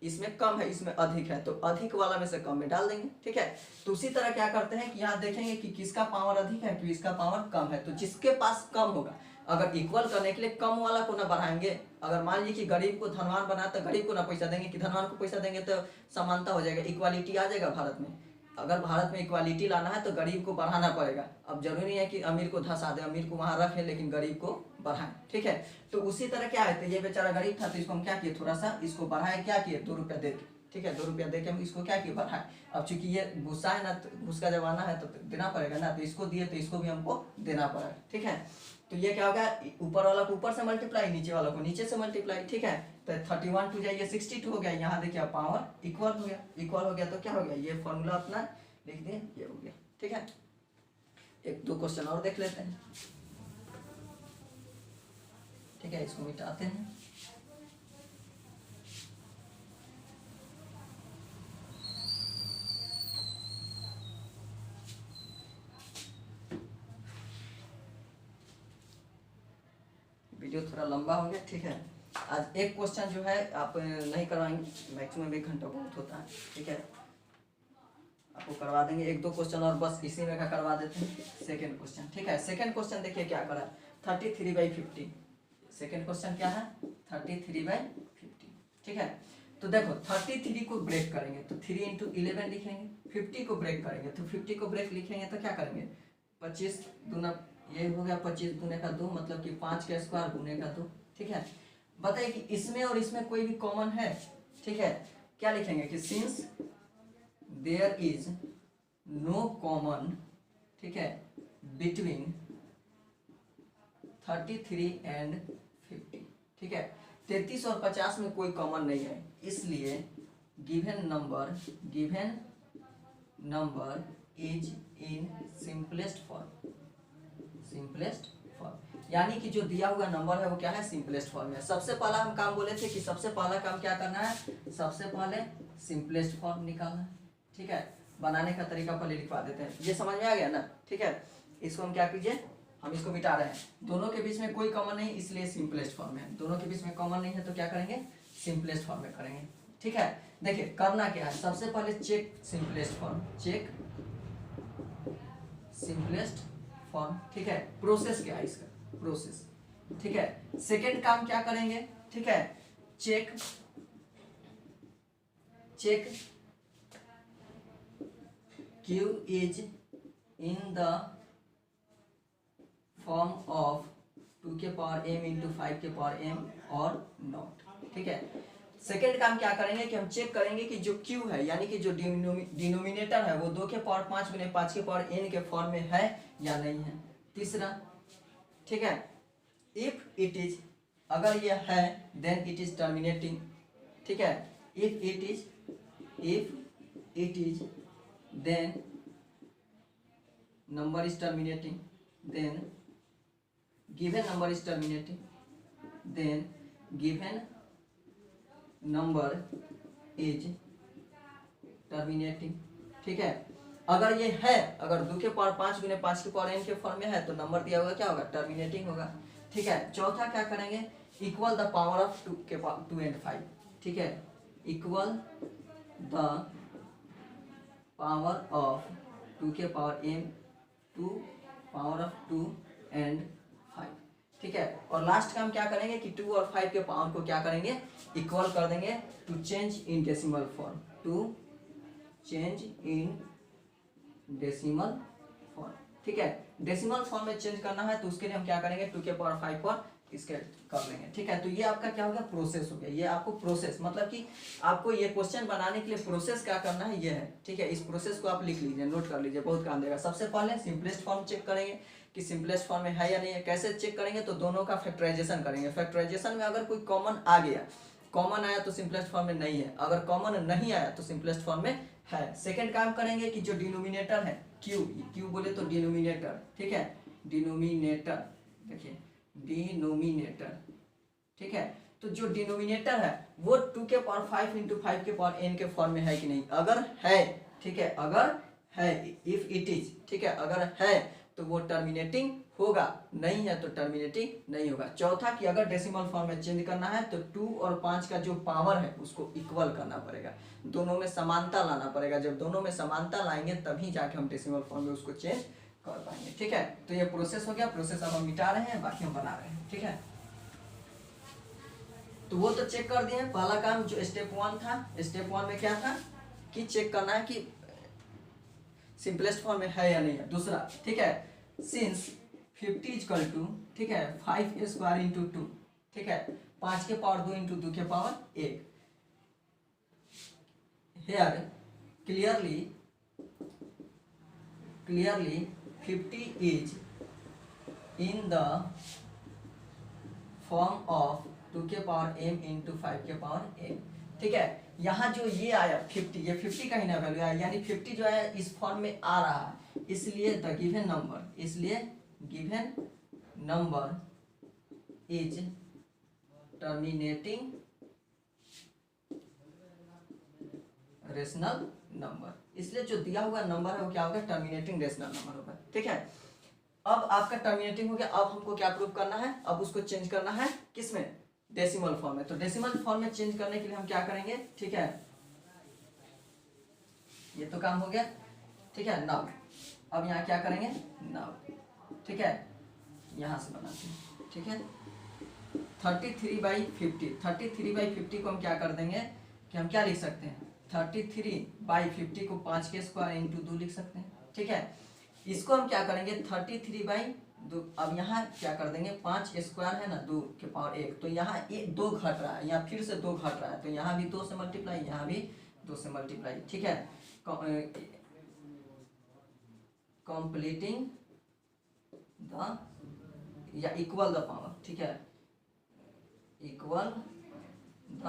इसमें कम है इसमें अधिक है तो अधिक वाला में से कम में डाल देंगे, ठीक है। तो उसी तरह क्या करते हैं कि यहाँ देखेंगे कि किसका पावर अधिक है कि इसका पावर कम है, तो जिसके पास कम होगा अगर इक्वल करने के लिए कम वाला को ना बढ़ाएंगे। अगर मान लीजिए कि गरीब को धनवान बना तो गरीब को ना पैसा देंगे कि धनवान को पैसा देंगे, तो समानता हो जाएगा, इक्वालिटी आ जाएगा भारत में। अगर भारत में इक्वालिटी लाना है तो गरीब को बढ़ाना पड़ेगा। अब जरूरी नहीं है कि अमीर को धंसा दे, अमीर को वहां रखे लेकिन गरीब को बढ़ाएं, ठीक है। तो उसी तरह क्या है, तो ये बेचारा गरीब था तो इसको हम क्या किए थोड़ा सा इसको बढ़ाए, क्या किए 2 रुपया दे के, ठीक है, 2 रुपया दे के हम इसको क्या किए बढ़ाए। अब चूंकि ये गुस्सा है ना, घूस का जमाना है तो देना पड़ेगा ना, तो इसको दिए तो इसको भी हमको देना पड़ेगा, ठीक है। तो ये क्या होगा ऊपर वाला को ऊपर से मल्टीप्लाई नीचे वाला को नीचे से मल्टीप्लाई, ठीक है। तो 31 टू जाइए 62 हो गया, यहाँ देखिए पावर इक्वल हो गया, इक्वल हो गया तो क्या हो गया ये फॉर्मूला अपना लिख दें, ये हो गया, ठीक है। 1-2 क्वेश्चन और देख लेते हैं, ठीक है, इसको मिटाते हैं। वीडियो थोड़ा लंबा हो गया, ठीक है। आज एक क्वेश्चन जो है आप नहीं करवाएंगे, मैक्सिमम 1 घंटा बहुत होता है, ठीक है। आपको करवा देंगे 1-2 क्वेश्चन और बस इसी में का करवा देते हैं। सेकंड क्वेश्चन, ठीक है। सेकंड क्वेश्चन देखिए क्या करा, 33/50। सेकंड क्वेश्चन क्या है, 33/50, ठीक है। तो देखो 33 को ब्रेक करेंगे तो 3 × 11 लिखेंगे, 50 को ब्रेक करेंगे तो 50 को ब्रेक लिखेंगे तो क्या करेंगे, 25 दूना ये हो गया, 25 दूने का 2 मतलब कि 5 का स्क्वायर गुने का 2, ठीक है। बताइए कि इसमें और इसमें कोई भी कॉमन है, ठीक है। क्या लिखेंगे कि since there is no common, ठीक है, बिटवीन 33 एंड 50, ठीक है। 33 और 50 में कोई कॉमन नहीं है, इसलिए given number is in simplest form. यानी कि जो दिया हुआ नंबर है वो क्या है, सिंपलेस्ट फॉर्म है। सबसे पहला हम काम बोले थे कि सबसे पहला काम क्या करना है, सबसे पहले सिंपलेस्ट फॉर्म निकालना है, ठीक है। बनाने का तरीका पहले लिखवा देते हैं, ये समझ में आ गया ना, ठीक है। इसको हम क्या कीजिए, हम इसको मिटा रहे हैं। दोनों के बीच में कोई कॉमन नहीं, इसलिए सिंपलेस्ट फॉर्म है। दोनों के बीच में कॉमन नहीं है तो क्या करेंगे, सिंपलेस्ट फॉर्म में करेंगे, ठीक है। देखिए करना क्या है, सबसे पहले check simplest form, check simplest form, ठीक है। प्रोसेस क्या है इसका, प्रोसेस, ठीक है। सेकंड काम क्या करेंगे, ठीक है, check Q is in the form of 2 के पावर m इंटू 5 के पावर m और नॉट, ठीक है। सेकेंड काम क्या करेंगे कि हम चेक करेंगे कि जो Q है यानी कि जो डिनोमिनेटर है वो 2 के पावर 5 गुने 5 के पावर n के फॉर्म में है या नहीं है। तीसरा, ठीक है, इफ इट इज, अगर यह है देन इट इज टर्मिनेटिंग, ठीक है। If it is then number is terminating, then given number is terminating, then given number is terminating, ठीक है। अगर ये है, अगर 2 के पावर 5 गुने 5 के पावर n के फॉर्म में है तो नंबर दिया होगा क्या होगा, टर्मिनेटिंग होगा, ठीक है। चौथा क्या करेंगे, इक्वल द पावर ऑफ 2 के पावर 2 and 5, ठीक है, इक्वल द पावर ऑफ 2 के power m 2 power of 2 and 5, ठीक है। और लास्ट का हम क्या करेंगे कि 2 और 5 के पावर को क्या करेंगे, इक्वल कर देंगे to change in decimal form, to change in decimal form, ठीक है। डेसिमल फॉर्म में चेंज करना है तो उसके लिए हम क्या करेंगे, 2 के पावर 5 पर इसके कर लेंगे, ठीक है। तो ये आपका क्या हो गया, प्रोसेस हो गया। ये आपको प्रोसेस मतलब कि आपको ये क्वेश्चन बनाने के लिए प्रोसेस क्या करना है, ये है, ठीक है। इस प्रोसेस को आप लिख लीजिए, नोट कर लीजिए, बहुत काम देगा। सबसे पहले सिंपलेस्ट फॉर्म चेक करेंगे कि सिंपलेस्ट फॉर्म में है या नहीं है। कैसे चेक करेंगे, तो दोनों का फैक्टराइजेशन करेंगे। फैक्टराइजेशन में अगर कोई कॉमन आ गया, कॉमन आया तो सिंपलेस्ट फॉर्म में नहीं है, अगर कॉमन नहीं आया तो सिंपलेस्ट फॉर्म में है। सेकेंड काम करेंगे कि जो डिनोमिनेटर है क्यू बोले तो डिनोमिनेटर, ठीक है, डिनोमिनेटर, देखिए डिनोमिनेटर, ठीक है। तो जो डिनोमिनेटर है वो 2 के पावर 5 इंटू 5 के पावर n के फॉर्म में है कि नहीं, अगर है, ठीक है, अगर है, इफ इट इज, ठीक है, अगर है तो वो टर्मिनेटिंग होगा, नहीं है तो टर्मिनेटिंग नहीं होगा। चौथा कि अगर डेसिमल फॉर्म में चेंज करना है तो 2 और 5 का जो पावर है उसको इक्वल करना पड़ेगा, दोनों में समानता लाना पड़ेगा। जब दोनों में समानता लाएंगे तभी जाके हम डेसिमल फॉर्म में उसको चेंज कर पाएंगे, ठीक है। तो ये प्रोसेस हो गया। प्रोसेस अब हम मिटा रहे हैं, बाकी हम बना रहे हैं, ठीक है। तो वो तो चेक कर दिए। पहला काम जो स्टेप 1 था, स्टेप 1 में क्या था कि चेक करना है कि सिंपलेस्ट फॉर्म में है या नहीं है। दूसरा, ठीक है, सिंस 50 इक्वल टू, ठीक है, 5 स्क्वायर इंटू 2, ठीक है, 5 के पावर 2 इंटू 2 के power 1। Here clearly 50 is in the form of 2 के पावर m इंटू 5 के पावर n, ठीक है। यहाँ जो ये आया 50, ये 50 का ही ना वैल्यू आया, यानी 50 जो है इस फॉर्म में आ रहा है, इसलिए द गिवन नंबर, इसलिए given number is terminating rational number. इसलिए जो दिया हुआ नंबर है वो क्या होगा, टर्मिनेटिंग रेशनल नंबर होगा, ठीक है। अब आपका टर्मिनेटिंग हो गया। अब हमको क्या प्रूव करना है, अब उसको चेंज करना है किसमें, डेसिमल फॉर्म में। तो डेसिमल फॉर्म में चेंज करने के लिए हम क्या करेंगे, ठीक है, ये तो काम हो गया, ठीक है। नाउ अब यहाँ क्या करेंगे, नाउ, ठीक है, यहाँ से बनाते हैं, ठीक है। 33/50, 33/50 को हम क्या कर देंगे कि हम क्या लिख सकते हैं, 33/50 को 5 के स्क्वायर इंटू 2 लिख सकते हैं, ठीक है। इसको हम क्या करेंगे 33/2, अब यहाँ क्या कर देंगे 5 स्क्वायर है ना 2 के पावर 1, तो यहाँ 2 घट रहा है, यहाँ फिर से 2 घट रहा है, तो यहाँ भी 2 से मल्टीप्लाई, यहाँ भी 2 से मल्टीप्लाई, ठीक है। कंप्लीटिंग द या इक्वल द पावर, ठीक है, इक्वल द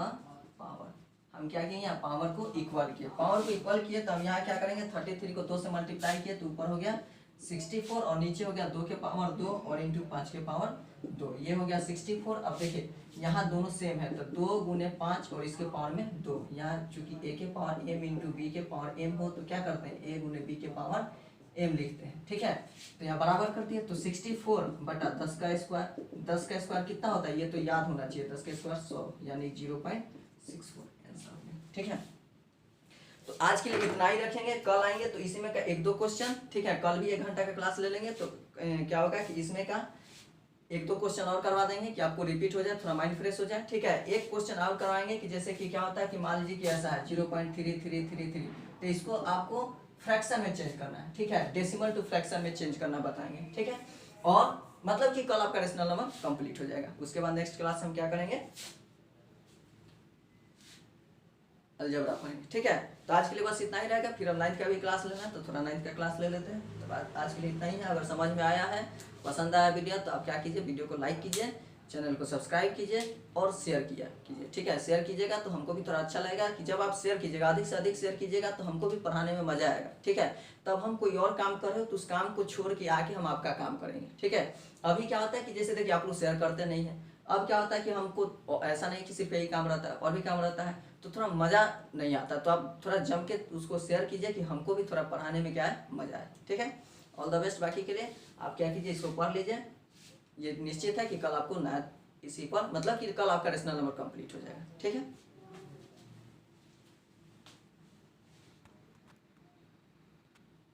पावर। हम क्या किए यहाँ पावर को इक्वल किए, पावर को इक्वल किए तो हम यहाँ क्या करेंगे 33 को 2 से मल्टीप्लाई किए तो ऊपर हो गया 64 और नीचे हो गया 2 के पावर 2 और इंटू 5 के पावर 2, ये हो गया 64। अब देखिए यहाँ दोनों सेम है तो 2 गुने 5 और इसके पावर में 2, यहाँ चूंकि a के पावर m इंटू बी के पावर m हो तो क्या करते हैं a गुने b के पावर m लिखते हैं, ठीक है। तो यहाँ बराबर कर दिए तो 64 बटा 10 का स्क्वायर, 10 का स्क्वायर कितना होता है ये तो याद होना चाहिए, 10 का स्क्वायर 100 यानी 0.64 आंसर हो गया, ठीक है। तो आज के लिए इतना ही रखेंगे, कल आएंगे तो इसी में का 1-2 क्वेश्चन, ठीक है। कल भी 1 घंटा का क्लास ले लेंगे तो क्या होगा कि इसमें का 1-2 क्वेश्चन और करवा देंगे कि आपको रिपीट हो जाए, थोड़ा माइंड फ्रेश हो जाए, ठीक है। एक क्वेश्चन और करवाएंगे कि जैसे कि क्या होता है कि मान लीजिए कि ऐसा है 0.3333, तो इसको आपको फ्रैक्शन में चेंज करना है, ठीक है, डेसिमल टू फ्रैक्शन में चेंज करना बताएंगे, ठीक है। और मतलब कि कल आपका रेशनल नंबर कंप्लीट हो जाएगा। उसके बाद नेक्स्ट क्लास हम क्या करेंगे, अलजेब्रा पढ़ेंगे, ठीक है। तो आज के लिए बस इतना ही रहेगा, फिर हम 9th का भी क्लास लेना है तो थोड़ा 9th का क्लास ले लेते हैं। तो आज के लिए इतना ही है। अगर समझ में आया है, पसंद आया वीडियो तो आप क्या कीजिए, वीडियो को लाइक कीजिए, चैनल को सब्सक्राइब कीजिए और शेयर कीजिए, ठीक है। शेयर कीजिएगा तो हमको भी थोड़ा अच्छा लगेगा कि जब आप शेयर कीजिएगा, अधिक से अधिक शेयर कीजिएगा तो हमको भी पढ़ाने में मजा आएगा, ठीक है। तब हम कोई और काम कर रहे हो तो उस काम को छोड़ के आके हम आपका काम करेंगे, ठीक है। अभी क्या होता है कि जैसे देखिए आप लोग शेयर करते नहीं है, अब क्या होता है कि हमको ऐसा नहीं कि सिर्फ यही काम रहता है और भी काम रहता है तो थोड़ा मज़ा नहीं आता, तो आप थोड़ा जम के उसको शेयर कीजिए कि हमको भी थोड़ा पढ़ाने में क्या है मज़ा है, ठीक है। All the best. बाकी के लिए आप क्या कीजिए, इसको पढ़ लीजिए, ये निश्चित है कि कल आपको नया इसी पर मतलब कि कल आपका रेशनल नंबर कंप्लीट हो जाएगा, ठीक है।